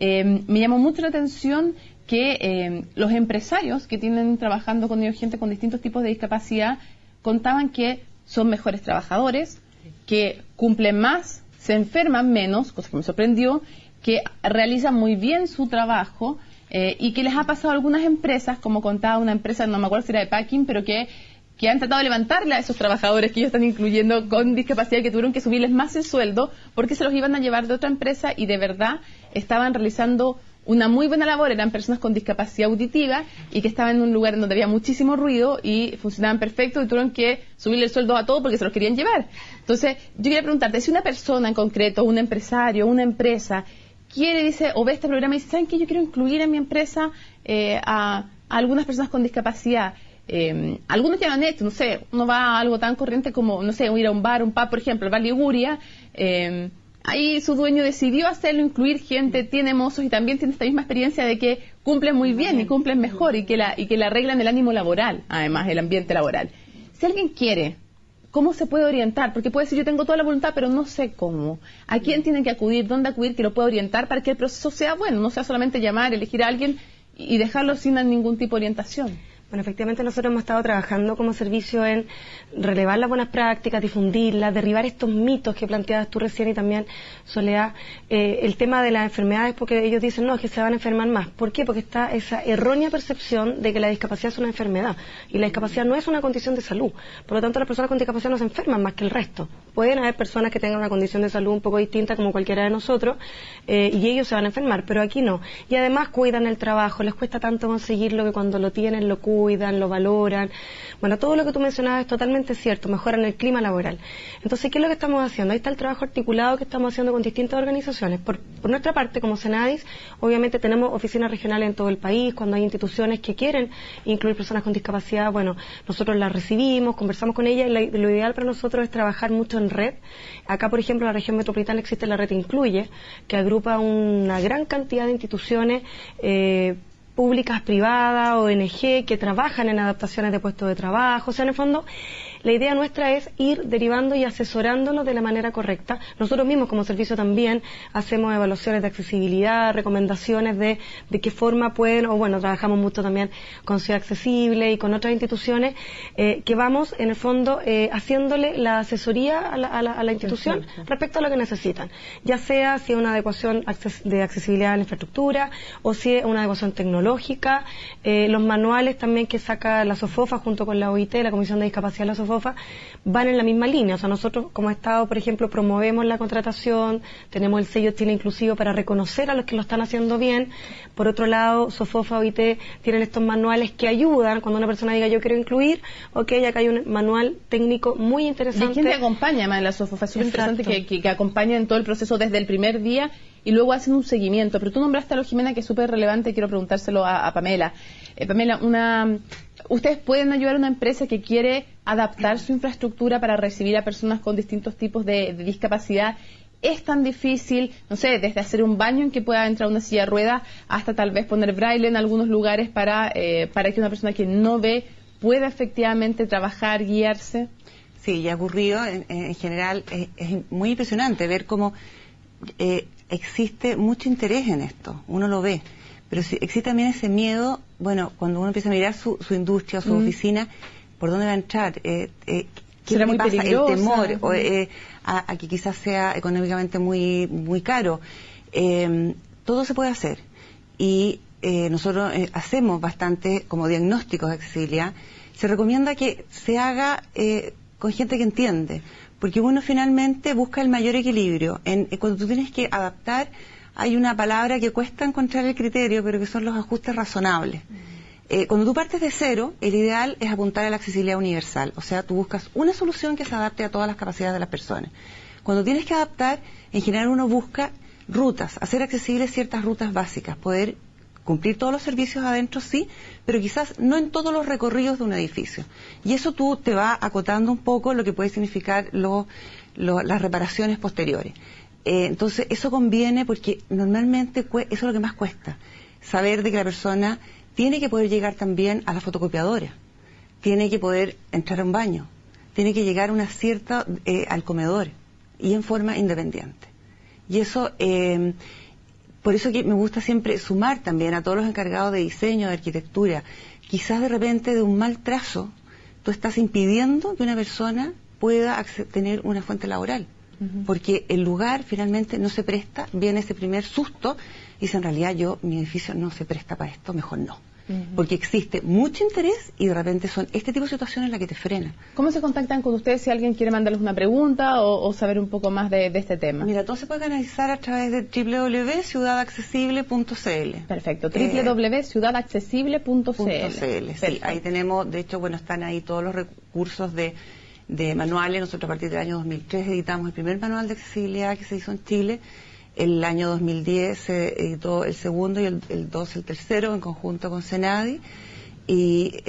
Me llamó mucho la atención que los empresarios que tienen trabajando con ellos gente con distintos tipos de discapacidad contaban que son mejores trabajadores, que cumplen más, se enferman menos, cosa que me sorprendió, que realizan muy bien su trabajo y que les ha pasado a algunas empresas, como contaba una empresa, no me acuerdo si era de packing, pero que han tratado de levantarle a esos trabajadores que ellos están incluyendo con discapacidad, que tuvieron que subirles más el sueldo porque se los iban a llevar de otra empresa y de verdad estaban realizando una muy buena labor, eran personas con discapacidad auditiva y que estaban en un lugar donde había muchísimo ruido y funcionaban perfecto y tuvieron que subirle el sueldo a todos porque se los querían llevar. Entonces, yo quería preguntarte, si una persona en concreto, un empresario, una empresa, quiere, dice, o ve este programa y dice, ¿saben qué? Yo quiero incluir en mi empresa a algunas personas con discapacidad. Algunos ya lo han hecho, no sé, uno va a algo tan corriente como, no sé, ir a un bar, un pub, por ejemplo, el Bar Liguria, ahí su dueño decidió hacerlo, incluir gente, tiene mozos y también tiene esta misma experiencia de que cumplen muy bien y cumplen mejor y que le arreglan el ánimo laboral, además, el ambiente laboral. Si alguien quiere, ¿cómo se puede orientar? Porque puede decir, yo tengo toda la voluntad, pero no sé cómo. ¿A quién tiene que acudir? ¿Dónde acudir que lo pueda orientar para que el proceso sea bueno? No sea solamente llamar, elegir a alguien y dejarlo sin ningún tipo de orientación. Bueno, efectivamente nosotros hemos estado trabajando como servicio en relevar las buenas prácticas, difundirlas, derribar estos mitos que planteabas tú recién y también, Soledad, el tema de las enfermedades, porque ellos dicen, no, es que se van a enfermar más. ¿Por qué? Porque está esa errónea percepción de que la discapacidad es una enfermedad y la discapacidad no es una condición de salud. Por lo tanto, las personas con discapacidad no se enferman más que el resto. Pueden haber personas que tengan una condición de salud un poco distinta como cualquiera de nosotros y ellos se van a enfermar, pero aquí no. Y además cuidan el trabajo, les cuesta tanto conseguirlo que cuando lo tienen lo cuidan, lo valoran. Bueno, todo lo que tú mencionabas es totalmente cierto, mejoran el clima laboral. Entonces, ¿qué es lo que estamos haciendo? Ahí está el trabajo articulado que estamos haciendo con distintas organizaciones. Por nuestra parte, como Senadis, obviamente tenemos oficinas regionales en todo el país. Cuando hay instituciones que quieren incluir personas con discapacidad, bueno, nosotros las recibimos, conversamos con ellas y lo ideal para nosotros es trabajar mucho en red. Acá, por ejemplo, en la región metropolitana existe la red Incluye, que agrupa una gran cantidad de instituciones públicas, privadas, ONG, que trabajan en adaptaciones de puestos de trabajo. O sea, en el fondo, la idea nuestra es ir derivando y asesorándonos de la manera correcta. Nosotros mismos, como servicio, también hacemos evaluaciones de accesibilidad, recomendaciones de qué forma pueden, o bueno, trabajamos mucho también con Ciudad Accesible y con otras instituciones, que vamos, en el fondo, haciéndole la asesoría a la institución respecto a lo que necesitan. Ya sea si es una adecuación de accesibilidad a la infraestructura, o si es una adecuación tecnológica, los manuales también que saca la SOFOFA junto con la OIT, la Comisión de Discapacidad de la SOFOFA, van en la misma línea. O sea, nosotros como Estado, por ejemplo, promovemos la contratación, tenemos el sello Chile Inclusivo para reconocer a los que lo están haciendo bien. Por otro lado, SOFOFA, OIT tienen estos manuales que ayudan cuando una persona diga yo quiero incluir, ok, acá hay un manual técnico muy interesante. ¿De quién te acompaña más en la SOFOFA? Es súper interesante que acompaña en todo el proceso desde el primer día y luego hacen un seguimiento. Pero tú nombraste a lo, Jimena, que es súper relevante y quiero preguntárselo a Pamela. Pamela, ¿ustedes pueden ayudar a una empresa que quiere adaptar su infraestructura para recibir a personas con distintos tipos de discapacidad? ¿Es tan difícil, no sé, desde hacer un baño en que pueda entrar una silla de ruedas hasta tal vez poner braille en algunos lugares para que una persona que no ve pueda efectivamente trabajar, guiarse? Sí, ya ha ocurrido. En general es muy impresionante ver cómo existe mucho interés en esto. Uno lo ve. Pero sí, existe también ese miedo, bueno, cuando uno empieza a mirar su industria o su oficina, ¿por dónde va a entrar? ¿Qué ¿Será muy pasa? peligrosa? El temor, a que quizás sea económicamente muy caro. Todo se puede hacer. Y nosotros hacemos bastante como diagnósticos de accesibilidad. Se recomienda que se haga con gente que entiende, porque uno finalmente busca el mayor equilibrio. Cuando tú tienes que adaptar, hay una palabra que cuesta encontrar el criterio, pero que son los ajustes razonables. Cuando tú partes de cero, el ideal es apuntar a la accesibilidad universal. O sea, tú buscas una solución que se adapte a todas las capacidades de las personas. Cuando tienes que adaptar, en general uno busca rutas, hacer accesibles ciertas rutas básicas, poder cumplir todos los servicios adentro, sí, pero quizás no en todos los recorridos de un edificio. Y eso tú te va acotando un poco lo que puede significar las reparaciones posteriores. Entonces, eso conviene porque normalmente eso es lo que más cuesta. Saber de que la persona tiene que poder llegar también a la fotocopiadora, tiene que poder entrar a un baño, tiene que llegar al comedor y en forma independiente. Y eso, por eso que me gusta siempre sumar también a todos los encargados de diseño, de arquitectura. Quizás de repente de un mal trazo, tú estás impidiendo que una persona pueda tener una fuente laboral. Porque el lugar finalmente no se presta, viene ese primer susto y dice, en realidad mi edificio no se presta para esto, mejor no. Porque existe mucho interés y de repente son este tipo de situaciones las que te frenan. ¿Cómo se contactan con ustedes si alguien quiere mandarles una pregunta o saber un poco más de este tema? Mira, todo se puede canalizar a través de www.ciudadaccesible.cl. Perfecto, www.ciudadaccesible.cl. Sí, ahí tenemos, de hecho, bueno, están ahí todos los recursos de manuales. Nosotros a partir del año 2003 editamos el primer manual de accesibilidad que se hizo en Chile. El año 2010 se editó el segundo y el 2 el tercero en conjunto con Senadi. Y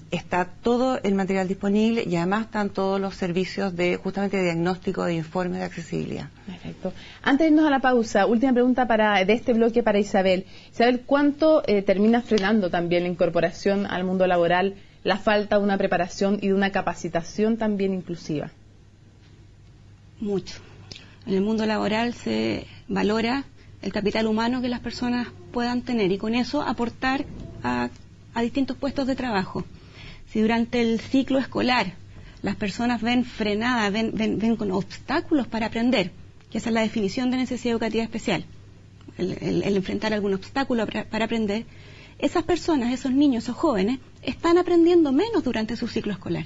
está todo el material disponible y además están todos los servicios justamente de diagnóstico de informes de accesibilidad. Perfecto. Antes de irnos a la pausa, última pregunta de este bloque para Isabel. Isabel, ¿cuánto termina frenando también la incorporación al mundo laboral la falta de una preparación y de una capacitación también inclusiva? Mucho. En el mundo laboral se valora el capital humano que las personas puedan tener y con eso aportar a a distintos puestos de trabajo. Si durante el ciclo escolar las personas ven frenadas, ven con obstáculos para aprender, que esa es la definición de necesidad educativa especial, el enfrentar algún obstáculo para aprender, esas personas, esos niños, esos jóvenes, están aprendiendo menos durante su ciclo escolar.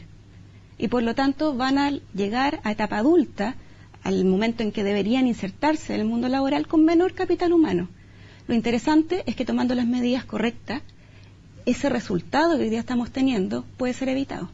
Y por lo tanto van a llegar a etapa adulta, al momento en que deberían insertarse en el mundo laboral, con menor capital humano. Lo interesante es que tomando las medidas correctas, ese resultado que hoy día estamos teniendo puede ser evitado.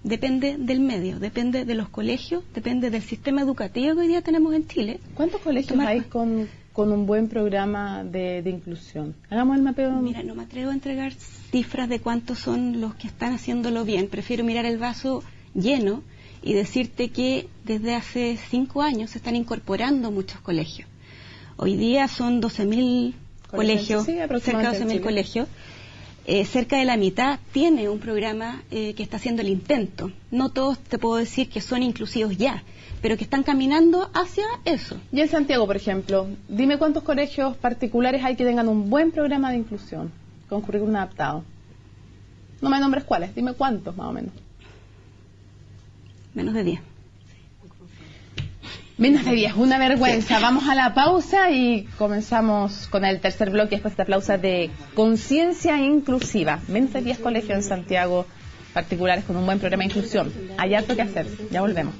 Depende del medio, depende de los colegios, depende del sistema educativo que hoy día tenemos en Chile. ¿Cuántos colegios hay con un buen programa de inclusión? Hagamos el mapeo. Mira, no me atrevo a entregar cifras de cuántos son los que están haciéndolo bien. Prefiero mirar el vaso lleno y decirte que desde hace 5 años se están incorporando muchos colegios. Hoy día son 12.000 colegios, sí, cerca de 12.000 colegios. Cerca de la mitad tiene un programa que está haciendo el intento. No todos te puedo decir que son inclusivos ya, pero que están caminando hacia eso. Y en Santiago, por ejemplo, dime cuántos colegios particulares hay que tengan un buen programa de inclusión con currículum adaptado. No me nombres cuáles, dime cuántos más o menos. Menos de 10. Menos de 10, una vergüenza. Sí. Vamos a la pausa y comenzamos con el tercer bloque después de esta pausa de conciencia inclusiva. Menos de 10 colegios en Santiago particulares con un buen programa de inclusión. Hay harto que hacer. Ya volvemos.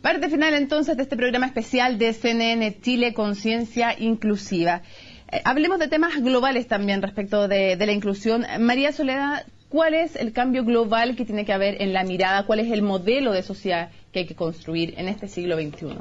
Parte final entonces de este programa especial de CNN Chile Conciencia Inclusiva. Hablemos de temas globales también respecto de la inclusión. María Soledad, ¿cuál es el cambio global que tiene que haber en la mirada? ¿Cuál es el modelo de sociedad que hay que construir en este siglo XXI?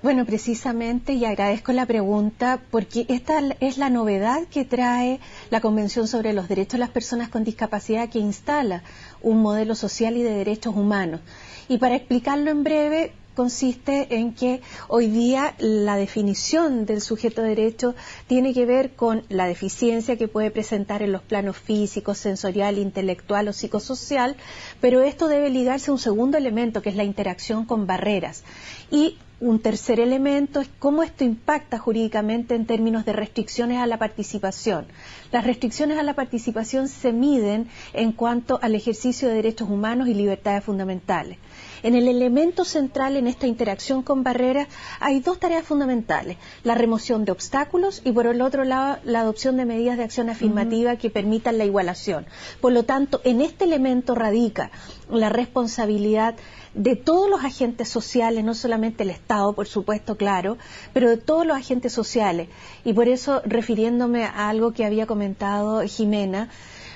Bueno, precisamente, y agradezco la pregunta, porque esta es la novedad que trae la Convención sobre los Derechos de las Personas con Discapacidad, que instala un modelo social y de derechos humanos. Y para explicarlo en breve, consiste en que hoy día la definición del sujeto de derecho tiene que ver con la deficiencia que puede presentar en los planos físico, sensorial, intelectual o psicosocial, pero esto debe ligarse a un segundo elemento, que es la interacción con barreras. Y un tercer elemento es cómo esto impacta jurídicamente en términos de restricciones a la participación. Las restricciones a la participación se miden en cuanto al ejercicio de derechos humanos y libertades fundamentales. En el elemento central en esta interacción con barreras hay 2 tareas fundamentales: la remoción de obstáculos y, por el otro lado, la adopción de medidas de acción afirmativa que permitan la igualación. Por lo tanto, en este elemento radica la responsabilidad de todos los agentes sociales, no solamente el Estado, por supuesto, claro, pero de todos los agentes sociales. Y por eso, refiriéndome a algo que había comentado Jimena,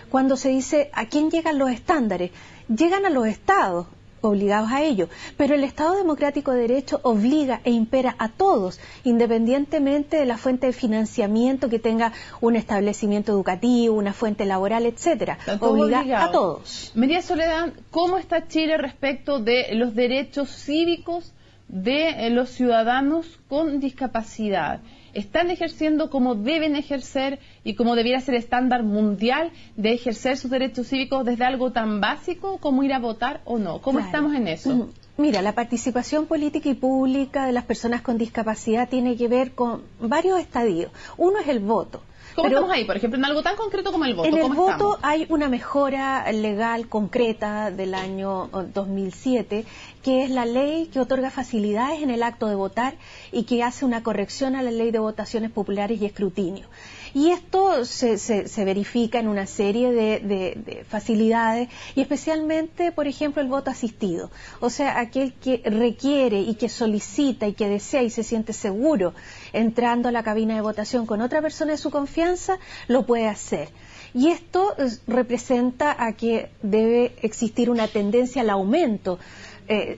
cuando se dice ¿a quién llegan los estándares? Llegan a los Estados, obligados a ello, pero el Estado democrático de derecho obliga e impera a todos, independientemente de la fuente de financiamiento que tenga un establecimiento educativo, una fuente laboral, etcétera. Obliga a todos. María Soledad, ¿cómo está Chile respecto de los derechos cívicos de los ciudadanos con discapacidad? ¿Están ejerciendo como deben ejercer y como debiera ser estándar mundial de ejercer sus derechos cívicos desde algo tan básico como ir a votar o no? ¿Cómo estamos en eso? Mira, la participación política y pública de las personas con discapacidad tiene que ver con varios estadios. Uno es el voto. ¿Cómo estamos ahí, por ejemplo, en algo tan concreto como el voto? En el voto hay una mejora legal concreta del año 2007, que es la ley que otorga facilidades en el acto de votar y que hace una corrección a la ley de votaciones populares y escrutinio. Y esto se verifica en una serie de facilidades, y especialmente, por ejemplo, el voto asistido. O sea, aquel que requiere y que solicita y que desea y se siente seguro entrando a la cabina de votación con otra persona de su confianza, lo puede hacer. Y esto representa a que debe existir una tendencia al aumento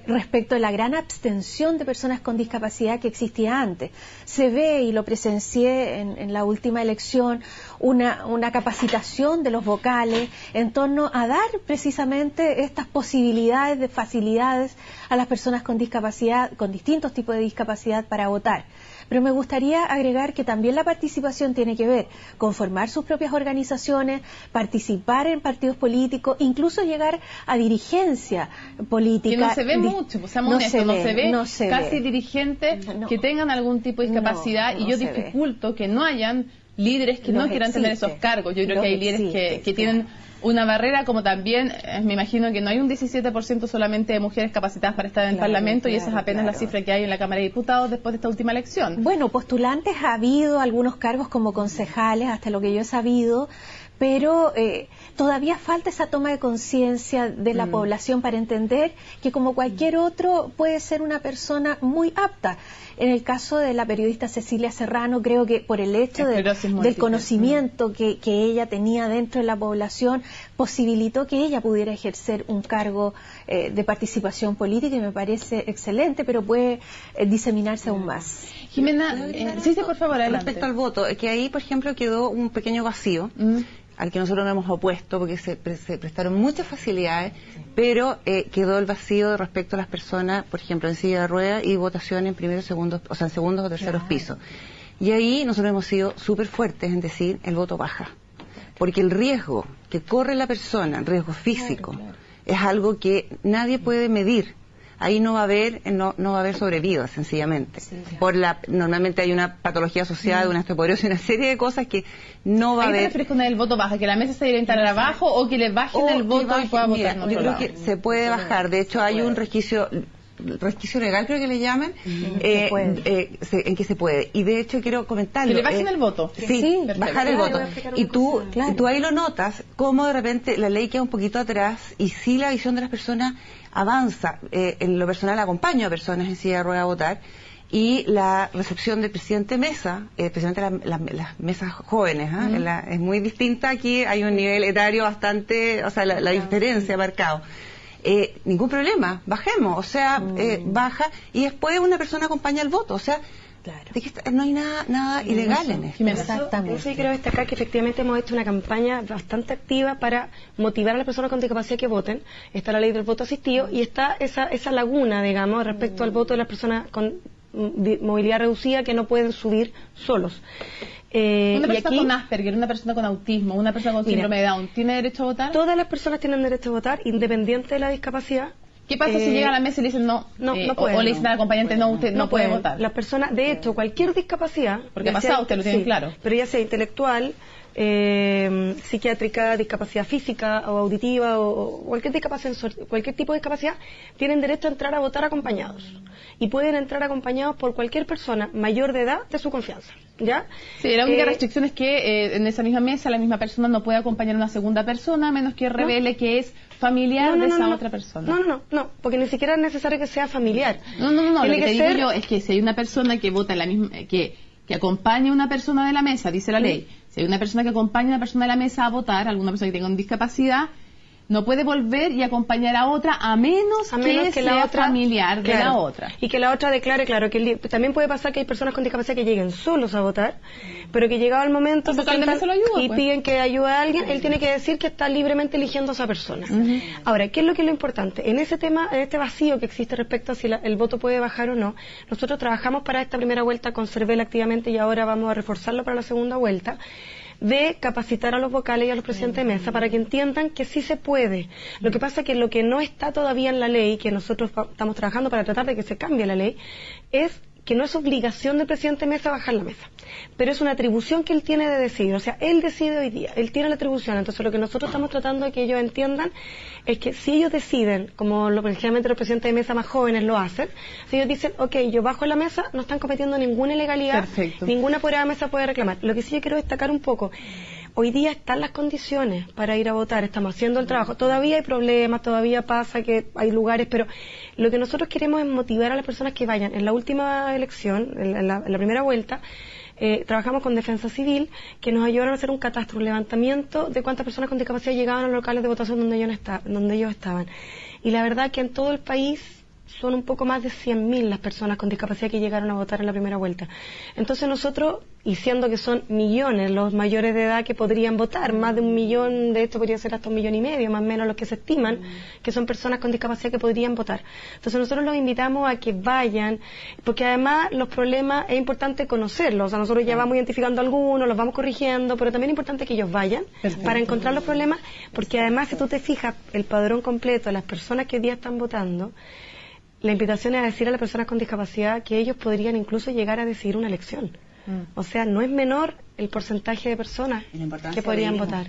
respecto de la gran abstención de personas con discapacidad que existía antes. Se ve, y lo presencié en la última elección, una capacitación de los vocales en torno a dar precisamente estas posibilidades de facilidades a las personas con discapacidad, con distintos tipos de discapacidad para votar. Pero me gustaría agregar que también la participación tiene que ver con formar sus propias organizaciones, participar en partidos políticos, incluso llegar a dirigencia política. Que no se ve mucho, pues seamos honestos, no se ve casi dirigentes que tengan algún tipo de discapacidad, y yo dificulto que no hayan líderes que no quieran tener esos cargos. Yo creo que hay líderes que tienen una barrera, como también me imagino que no hay un 17% solamente de mujeres capacitadas para estar en el Parlamento, y esa es apenas la cifra que hay en la Cámara de Diputados después de esta última elección. Bueno, postulantes ha habido, algunos cargos como concejales, hasta lo que yo he sabido, pero todavía falta esa toma de conciencia de la población para entender que como cualquier otro puede ser una persona muy apta. En el caso de la periodista Cecilia Serrano, creo que por el hecho del conocimiento que ella tenía dentro de la población, posibilitó que ella pudiera ejercer un cargo de participación política, y me parece excelente, pero puede diseminarse aún más. Jimena, sí, por favor, adelante. Respecto al voto, que ahí, por ejemplo, quedó un pequeño vacío, al que nosotros nos hemos opuesto, porque se prestaron muchas facilidades, pero quedó el vacío respecto a las personas, por ejemplo, en silla de ruedas y votación en primeros, segundos, o sea, en segundos o terceros pisos. Y ahí nosotros hemos sido súper fuertes en decir el voto baja, porque el riesgo que corre la persona, el riesgo físico, es algo que nadie puede medir. Ahí no va a haber sobrevidas, sencillamente. Normalmente hay una patología asociada, una osteoporosis, una serie de cosas que no va a haber. ¿Qué te refieres con el voto baja? ¿Que la mesa se orientará abajo o que le bajen el voto y pueda votar? Yo creo que se puede bajar. De hecho, hay un resquicio legal, creo que le llaman, en que se puede. Y de hecho quiero comentarlo. ¿Que le bajen el voto? Sí, bajar el voto. Y tú ahí lo notas, cómo de repente la ley queda un poquito atrás, y sí la visión de las personas avanza. En lo personal acompaño a personas en silla de ruedas a votar, y la recepción del presidente Mesa, especialmente las mesas jóvenes, es muy distinta. Aquí hay un nivel etario bastante, o sea, la diferencia marcado. Ningún problema, bajemos, o sea, baja, y después una persona acompaña el voto, o sea, de que no hay nada ilegal en esto. Exactamente. Yo sí quiero destacar que efectivamente hemos hecho una campaña bastante activa para motivar a las personas con discapacidad que voten. Está la ley del voto asistido, y está esa laguna, digamos, respecto al voto de las personas con movilidad reducida que no pueden subir solos. Una persona con Asperger, una persona con autismo, una persona con síndrome de Down, ¿tiene derecho a votar? Todas las personas tienen derecho a votar, independiente de la discapacidad. ¿Qué pasa si llega a la mesa y le dicen no puede, o le dicen al acompañante usted no puede votar? Las personas, de hecho, cualquier discapacidad, porque ha pasado, usted lo tiene claro, pero ya sea intelectual, psiquiátrica, discapacidad física o auditiva, o cualquier tipo de discapacidad, tienen derecho a entrar a votar acompañados, y pueden entrar acompañados por cualquier persona mayor de edad de su confianza. ¿Ya? Sí, la única restricción es que en esa misma mesa la misma persona no puede acompañar a una segunda persona, a menos que revele que es familiar de esa otra persona. No, porque ni siquiera es necesario que sea familiar. No, lo que te digo yo es que si hay una persona que vota en la misma, que acompañe a una persona de la mesa, dice la ley, si hay una persona que acompaña a una persona de la mesa a votar, alguna persona que tenga una discapacidad, no puede volver y acompañar a otra a menos que sea la otra, familiar de la otra. Y que la otra declare, claro, que también puede pasar que hay personas con discapacidad que lleguen solos a votar, pero que llegado el momento se sientan y piden que ayude a alguien, él tiene que decir que está libremente eligiendo a esa persona. Ahora, ¿qué es lo importante? En ese tema, en este vacío que existe respecto a si el voto puede bajar o no, nosotros trabajamos para esta primera vuelta con CERVEL activamente, y ahora vamos a reforzarlo para la segunda vuelta, de capacitar a los vocales y a los presidentes de mesa para que entiendan que sí se puede. Lo que pasa es que lo que no está todavía en la ley, que nosotros estamos trabajando para tratar de que se cambie la ley, es que no es obligación del presidente de mesa bajar la mesa, pero es una atribución que él tiene de decidir. O sea, él decide hoy día, él tiene la atribución. Entonces lo que nosotros estamos tratando de que ellos entiendan es que si ellos deciden, como generalmente los presidentes de mesa más jóvenes lo hacen, si ellos dicen, ok, yo bajo la mesa, no están cometiendo ninguna ilegalidad, ninguna apoderada mesa puede reclamar. Lo que sí yo quiero destacar un poco, hoy día están las condiciones para ir a votar, estamos haciendo el trabajo, todavía hay problemas, todavía pasa que hay lugares, pero lo que nosotros queremos es motivar a las personas que vayan. En la última elección, en la primera vuelta, trabajamos con Defensa Civil, que nos ayudaron a hacer un catastro, un levantamiento de cuántas personas con discapacidad llegaban a los locales de votación donde ellos estaban. Y la verdad que en todo el país son un poco más de 100.000 las personas con discapacidad que llegaron a votar en la primera vuelta. Entonces nosotros, y siendo que son millones los mayores de edad que podrían votar, más de 1 millón, de esto podría ser hasta 1,5 millones, más o menos los que se estiman, que son personas con discapacidad que podrían votar. Entonces nosotros los invitamos a que vayan, porque además los problemas es importante conocerlos. O sea, nosotros ya vamos identificando algunos, los vamos corrigiendo, pero también es importante que ellos vayan para encontrar los problemas, porque además si tú te fijas el padrón completo de las personas que hoy día están votando, la invitación es a decir a las personas con discapacidad que ellos podrían incluso llegar a decidir una elección. O sea, no es menor el porcentaje de personas que podrían votar.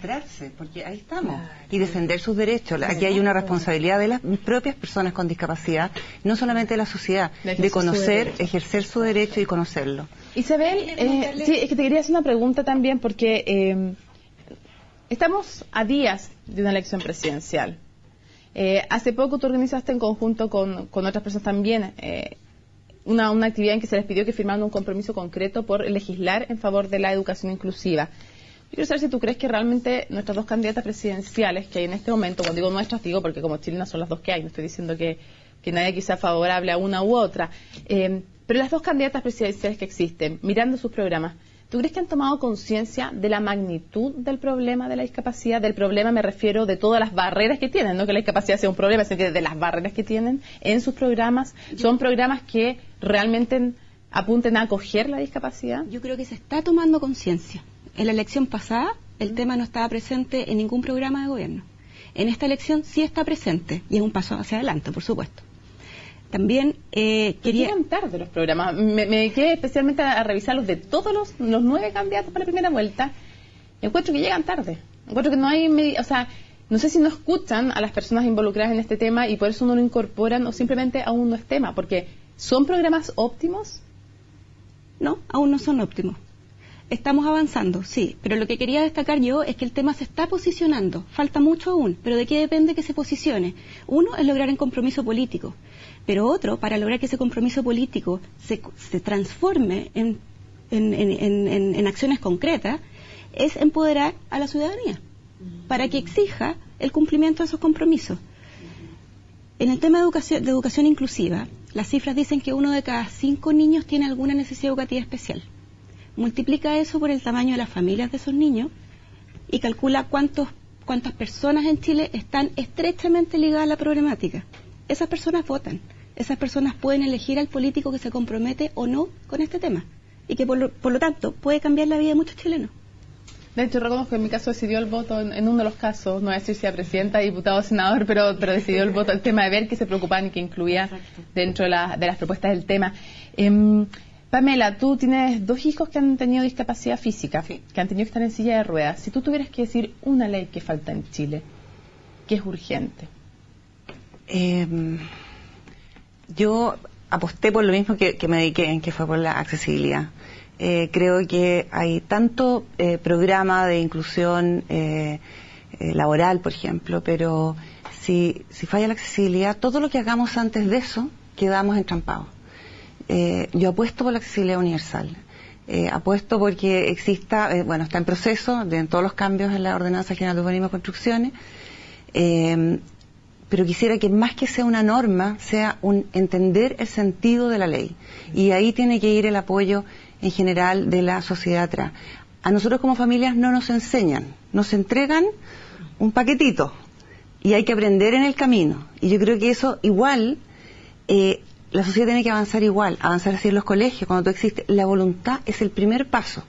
Porque ahí estamos. Y defender sus derechos. Aquí hay una responsabilidad de las propias personas con discapacidad, no solamente de la sociedad, de conocer, ejercer su derecho y conocerlo. Isabel, sí, es que te quería hacer una pregunta también, porque estamos a días de una elección presidencial. Hace poco tú organizaste en conjunto con otras personas también una actividad en que se les pidió que firmaran un compromiso concreto por legislar en favor de la educación inclusiva. Yo quiero saber si tú crees que realmente nuestras dos candidatas presidenciales que hay en este momento, cuando digo nuestras, digo porque como chilenas son las dos que hay, no estoy diciendo que nadie aquí sea favorable a una u otra, pero las dos candidatas presidenciales que existen, mirando sus programas, ¿tú crees que han tomado conciencia de la magnitud del problema de la discapacidad? Del problema me refiero de todas las barreras que tienen, no que la discapacidad sea un problema, sino que de las barreras que tienen en sus programas. ¿Son programas que realmente apunten a acoger la discapacidad? Yo creo que se está tomando conciencia. En la elección pasada el tema no estaba presente en ningún programa de gobierno. En esta elección sí está presente y es un paso hacia adelante, por supuesto. También quería... Llegan tarde los programas. Me quedé especialmente a revisar los de todos los 9 candidatos para la primera vuelta. Encuentro que llegan tarde. Encuentro que no hay... O sea, no sé si no escuchan a las personas involucradas en este tema y por eso no lo incorporan o simplemente aún no es tema. Porque ¿son programas óptimos? No, aún no son óptimos. Estamos avanzando, sí, pero lo que quería destacar yo es que el tema se está posicionando. Falta mucho aún, pero ¿de qué depende que se posicione? Uno es lograr un compromiso político, pero otro, para lograr que ese compromiso político se transforme en acciones concretas, es empoderar a la ciudadanía para que exija el cumplimiento de esos compromisos. En el tema de educación inclusiva, las cifras dicen que 1 de cada 5 niños tiene alguna necesidad educativa especial. Multiplica eso por el tamaño de las familias de esos niños y calcula cuántas personas en Chile están estrechamente ligadas a la problemática. Esas personas votan, esas personas pueden elegir al político que se compromete o no con este tema y que por lo tanto puede cambiar la vida de muchos chilenos. De hecho, reconozco que en mi caso decidió el voto en uno de los casos, no voy a decir si era presidenta, diputado o senador, pero decidió el voto, el tema de ver que se preocupaban y que incluía dentro de las propuestas del tema. Pamela, tú tienes 2 hijos que han tenido discapacidad física, que han tenido que estar en silla de ruedas. Si tú tuvieras que decir una ley que falta en Chile, que es urgente. Yo aposté por lo mismo que me dediqué, que fue por la accesibilidad. Creo que hay tanto programa de inclusión laboral, por ejemplo, pero si falla la accesibilidad, todo lo que hagamos antes de eso, quedamos entrampados. Yo apuesto por la accesibilidad universal. Apuesto porque exista, está en proceso en todos los cambios en la Ordenanza General de Urbanismo y Construcciones, pero quisiera que más que sea una norma, sea un entender el sentido de la ley. Y ahí tiene que ir el apoyo en general de la sociedad atrás. A nosotros como familias no nos enseñan, nos entregan un paquetito y hay que aprender en el camino. Y yo creo que eso igual... la sociedad tiene que avanzar igual, avanzar así en los colegios, cuando tú existes. La voluntad es el primer paso.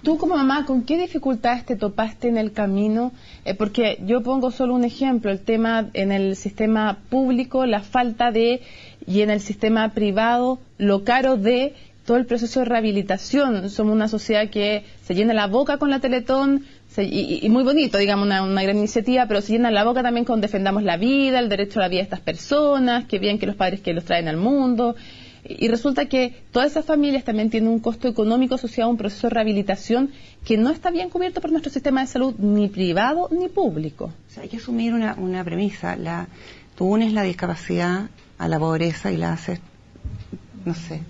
Tú como mamá, ¿con qué dificultades te topaste en el camino? Porque yo pongo solo un ejemplo, el tema en el sistema público, la falta de, y en el sistema privado, lo caro de todo el proceso de rehabilitación. Somos una sociedad que se llena la boca con la Teletón, y muy bonito, digamos, una gran iniciativa, pero se llena la boca también con defendamos la vida, el derecho a la vida de estas personas, que bien que los padres que los traen al mundo, y resulta que todas esas familias también tienen un costo económico asociado a un proceso de rehabilitación que no está bien cubierto por nuestro sistema de salud, ni privado ni público. O sea, hay que asumir una premisa, tú unes la discapacidad a la pobreza y la haces,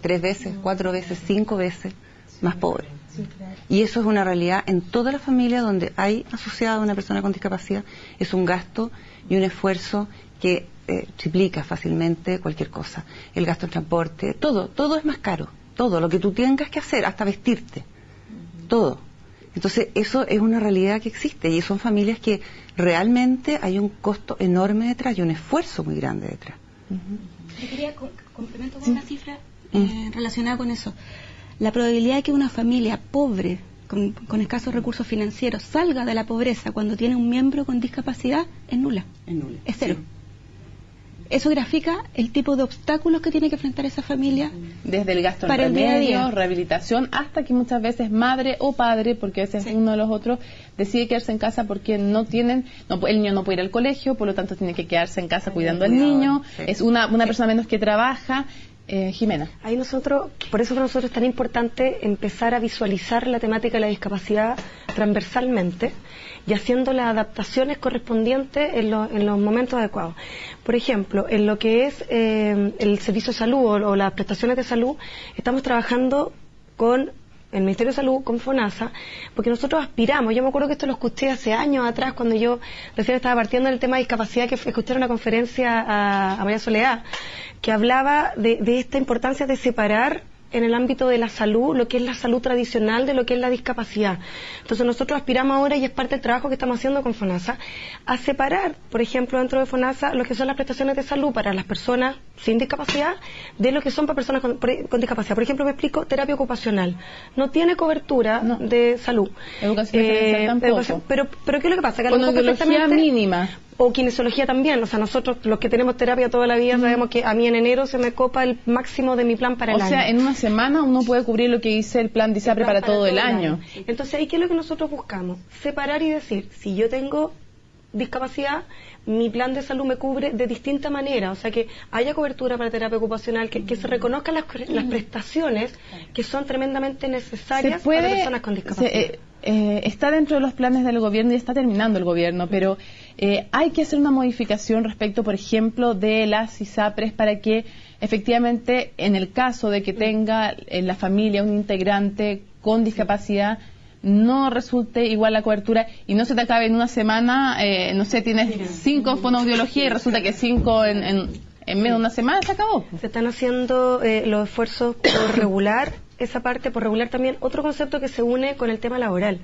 3 veces, 4 veces, 5 veces más pobre. Sí, claro. Y eso es una realidad en toda la familia donde hay asociada a una persona con discapacidad. Es un gasto y un esfuerzo que triplica fácilmente cualquier cosa. El gasto en transporte, todo es más caro. Todo, lo que tú tengas que hacer, hasta vestirte. Todo. Entonces, eso es una realidad que existe y son familias que realmente hay un costo enorme detrás y un esfuerzo muy grande detrás. Yo quería complemento con una cifra relacionada con eso. La probabilidad de que una familia pobre, con escasos recursos financieros, salga de la pobreza cuando tiene un miembro con discapacidad es nula. Es cero. Sí. Eso grafica el tipo de obstáculos que tiene que enfrentar esa familia. Desde el gasto en remedio, rehabilitación, hasta que muchas veces madre o padre, porque a veces uno de los otros decide quedarse en casa porque no tienen, el niño no puede ir al colegio, por lo tanto tiene que quedarse en casa cuidando al niño, es una persona menos que trabaja. Jimena. Ahí por eso para nosotros es tan importante empezar a visualizar la temática de la discapacidad transversalmente y haciendo las adaptaciones correspondientes en los momentos adecuados. Por ejemplo, en lo que es el servicio de salud o las prestaciones de salud, estamos trabajando con el Ministerio de Salud, con FONASA, porque nosotros aspiramos, yo me acuerdo que esto lo escuché hace años atrás, cuando yo recién estaba partiendo del tema de discapacidad, que escuché una conferencia a María Soledad, que hablaba de esta importancia de separar en el ámbito de la salud lo que es la salud tradicional de lo que es la discapacidad. Entonces nosotros aspiramos ahora, y es parte del trabajo que estamos haciendo con FONASA, a separar, por ejemplo, dentro de FONASA lo que son las prestaciones de salud para las personas sin discapacidad de lo que son para personas con discapacidad. Por ejemplo, me explico, terapia ocupacional no tiene cobertura de salud. Educación tampoco. Pero ¿qué es lo que pasa? Que con ideología mínima. O kinesiología también, o sea, nosotros los que tenemos terapia toda la vida sabemos que a mí en enero se me copa el máximo de mi plan para el año. O sea, en una semana uno puede cubrir lo que dice el plan DISAPRE para todo el año. Entonces, ahí, ¿qué es lo que nosotros buscamos? Separar y decir, si yo tengo discapacidad, mi plan de salud me cubre de distinta manera, o sea, que haya cobertura para terapia ocupacional, que se reconozcan las prestaciones que son tremendamente necesarias para personas con discapacidad. Está dentro de los planes del gobierno y está terminando el gobierno, pero hay que hacer una modificación respecto, por ejemplo, de las ISAPRES para que efectivamente, en el caso de que tenga en la familia un integrante con discapacidad, no resulte igual la cobertura y no se te acabe en una semana, no sé, tienes 5 fonoaudiología y resulta que 5 en menos de una semana se acabó. Se están haciendo los esfuerzos por regular esa parte, por regular también otro concepto que se une con el tema laboral.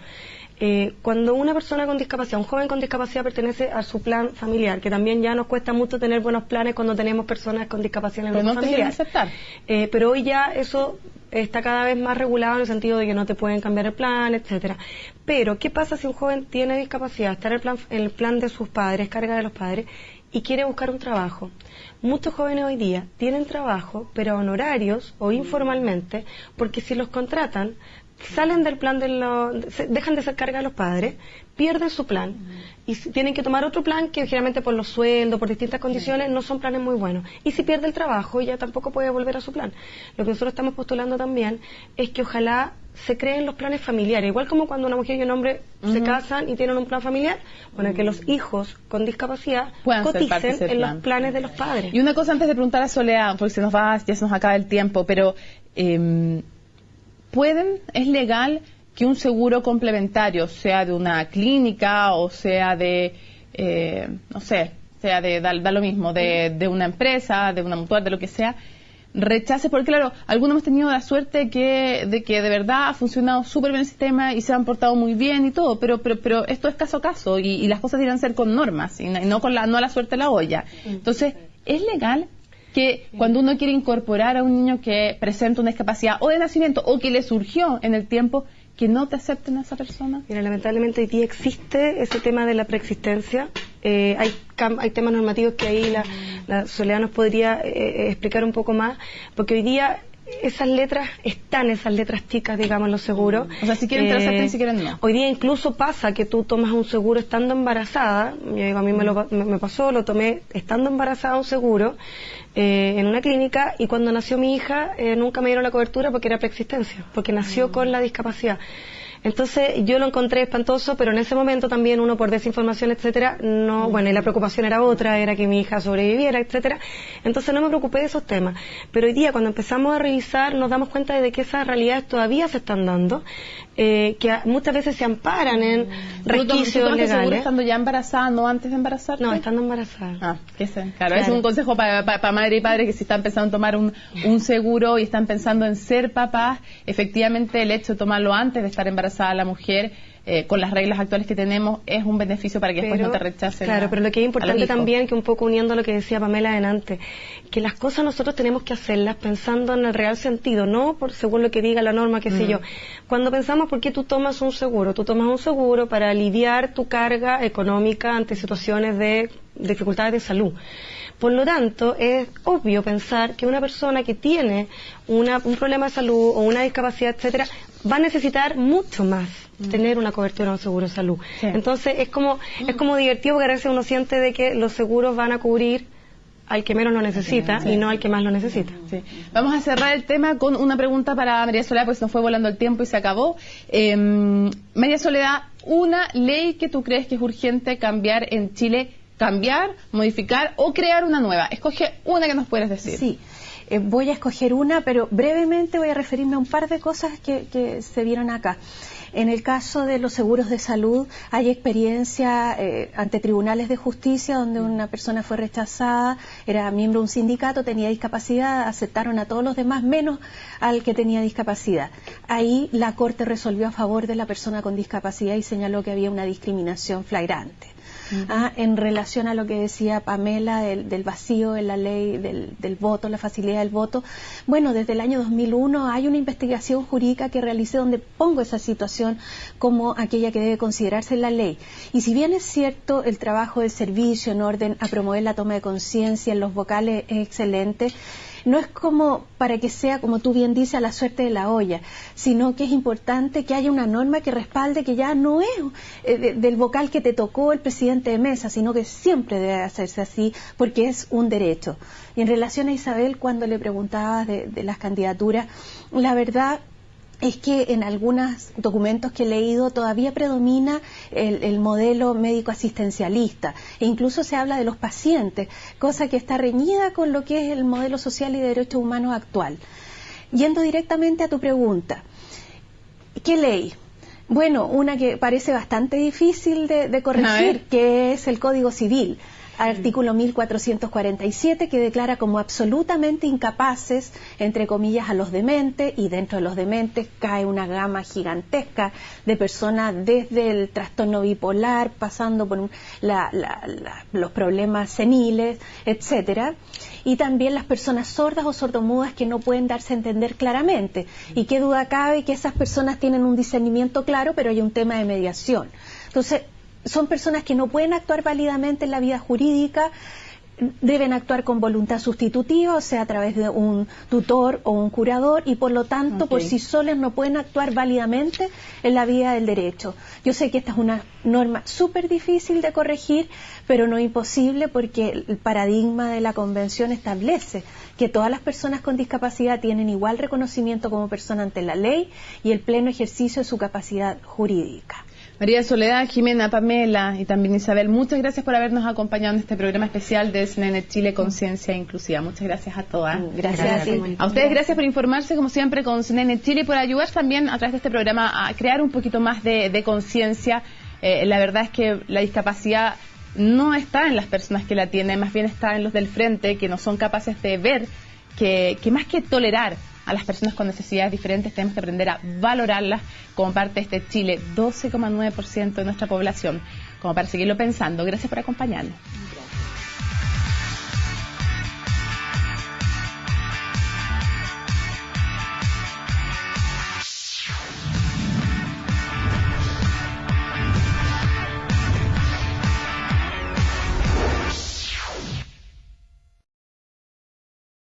Cuando una persona con discapacidad, un joven con discapacidad pertenece a su plan familiar, que también ya nos cuesta mucho tener buenos planes cuando tenemos personas con discapacidad en el grupo familiar. Aceptar. Pero hoy ya eso está cada vez más regulado en el sentido de que no te pueden cambiar el plan, etcétera. Pero, ¿qué pasa si un joven tiene discapacidad, está en el plan de sus padres, carga de los padres, y quiere buscar un trabajo? Muchos jóvenes hoy día tienen trabajo, pero a honorarios o informalmente, porque si los contratan, salen del plan dejan de ser carga de los padres, pierden su plan y tienen que tomar otro plan que generalmente por los sueldos, por distintas condiciones, no son planes muy buenos. Y si pierde el trabajo, ya tampoco puede volver a su plan. Lo que nosotros estamos postulando también es que ojalá se creen los planes familiares, igual como cuando una mujer y un hombre se casan y tienen un plan familiar, bueno, que los hijos con discapacidad coticen en los planes de los padres. Y una cosa antes de preguntar a Soledad, porque ya se nos acaba el tiempo, pero ¿es legal que un seguro complementario, sea de una clínica o sea de, no sé, sea de, da lo mismo, de una empresa, de una mutual, de lo que sea, rechace? Porque claro, algunos hemos tenido la suerte de que de verdad ha funcionado súper bien el sistema y se han portado muy bien y todo, pero esto es caso a caso y las cosas deben ser con normas y no a la suerte de la olla. Entonces, ¿es legal que cuando uno quiere incorporar a un niño que presenta una discapacidad o de nacimiento o que le surgió en el tiempo, que no te acepten a esa persona? Mira, lamentablemente hoy día existe ese tema de la preexistencia. Hay temas normativos que ahí la Soledad nos podría explicar un poco más, porque hoy día esas letras chicas, digamos, los seguros. O sea, si quieren te lo aceptan y si quieren no. Hoy día incluso pasa que tú tomas un seguro estando embarazada. Yo digo, a mí me pasó, lo tomé estando embarazada un seguro en una clínica, y cuando nació mi hija nunca me dieron la cobertura porque era preexistencia, porque nació con la discapacidad. Entonces yo lo encontré espantoso, pero en ese momento también uno por desinformación, etcétera, no, bueno, y la preocupación era otra, era que mi hija sobreviviera, etcétera. Entonces no me preocupé de esos temas. Pero hoy día cuando empezamos a revisar nos damos cuenta de que esas realidades todavía se están dando, que muchas veces se amparan en resquicios legales. ¿Seguro estando ya embarazada, no antes de embarazarte? No, estando embarazada. Claro, es un consejo para madre y padre que si están pensando en tomar un seguro y están pensando en ser papás, efectivamente el hecho de tomarlo antes de estar embarazada la mujer, con las reglas actuales que tenemos, es un beneficio para que después no te rechacen. Claro, pero lo que es importante también, que un poco uniendo a lo que decía Pamela adelante, que las cosas nosotros tenemos que hacerlas pensando en el real sentido, no por según lo que diga la norma, qué sé yo. Cuando pensamos por qué tú tomas un seguro para aliviar tu carga económica ante situaciones de dificultades de salud. Por lo tanto, es obvio pensar que una persona que tiene un problema de salud o una discapacidad, etcétera, va a necesitar mucho más tener una cobertura de un seguro de salud. Sí. Entonces, es como divertido, porque a veces uno siente de que los seguros van a cubrir al que menos lo necesita y no al que más lo necesita. Sí. Vamos a cerrar el tema con una pregunta para María Soledad, pues nos fue volando el tiempo y se acabó. María Soledad, una ley que tú crees que es urgente cambiar en Chile, cambiar, modificar o crear una nueva. Escoge una que nos puedas decir. Sí, voy a escoger una, pero brevemente voy a referirme a un par de cosas que se vieron acá. En el caso de los seguros de salud, hay experiencia ante tribunales de justicia donde una persona fue rechazada, era miembro de un sindicato, tenía discapacidad, aceptaron a todos los demás menos al que tenía discapacidad. Ahí la Corte resolvió a favor de la persona con discapacidad y señaló que había una discriminación flagrante. En relación a lo que decía Pamela del vacío en la ley del voto, la facilidad del voto, bueno, desde el año 2001 hay una investigación jurídica que realicé donde pongo esa situación como aquella que debe considerarse en la ley. Y si bien es cierto el trabajo del servicio en orden a promover la toma de conciencia en los vocales es excelente, no es como para que sea, como tú bien dices, a la suerte de la olla, sino que es importante que haya una norma que respalde que ya no es del vocal que te tocó el presidente de mesa, sino que siempre debe hacerse así porque es un derecho. Y en relación a Isabel, cuando le preguntabas de las candidaturas, la verdad es que en algunos documentos que he leído todavía predomina el modelo médico asistencialista e incluso se habla de los pacientes, cosa que está reñida con lo que es el modelo social y de derechos humanos actual. Yendo directamente a tu pregunta, ¿qué ley? Bueno, una que parece bastante difícil de corregir, que es el Código Civil. Artículo 1447, que declara como absolutamente incapaces, entre comillas, a los dementes, y dentro de los dementes cae una gama gigantesca de personas desde el trastorno bipolar, pasando por los problemas seniles, etcétera, y también las personas sordas o sordomudas que no pueden darse a entender claramente. Y qué duda cabe que esas personas tienen un discernimiento claro, pero hay un tema de mediación. Entonces, son personas que no pueden actuar válidamente en la vida jurídica, deben actuar con voluntad sustitutiva, o sea, a través de un tutor o un curador, y por lo tanto, por sí solas no pueden actuar válidamente en la vida del derecho. Yo sé que esta es una norma súper difícil de corregir, pero no imposible, porque el paradigma de la Convención establece que todas las personas con discapacidad tienen igual reconocimiento como persona ante la ley y el pleno ejercicio de su capacidad jurídica. María Soledad, Jimena, Pamela y también Isabel, muchas gracias por habernos acompañado en este programa especial de CNN Chile Conciencia Inclusiva. Muchas gracias a todas. Gracias a ti. A ustedes gracias por informarse, como siempre, con CNN Chile y por ayudar también a través de este programa a crear un poquito más de conciencia. La verdad es que la discapacidad no está en las personas que la tienen, más bien está en los del frente, que no son capaces de ver que más que tolerar a las personas con necesidades diferentes, tenemos que aprender a valorarlas como parte de este Chile, 12,9% de nuestra población, como para seguirlo pensando. Gracias por acompañarnos.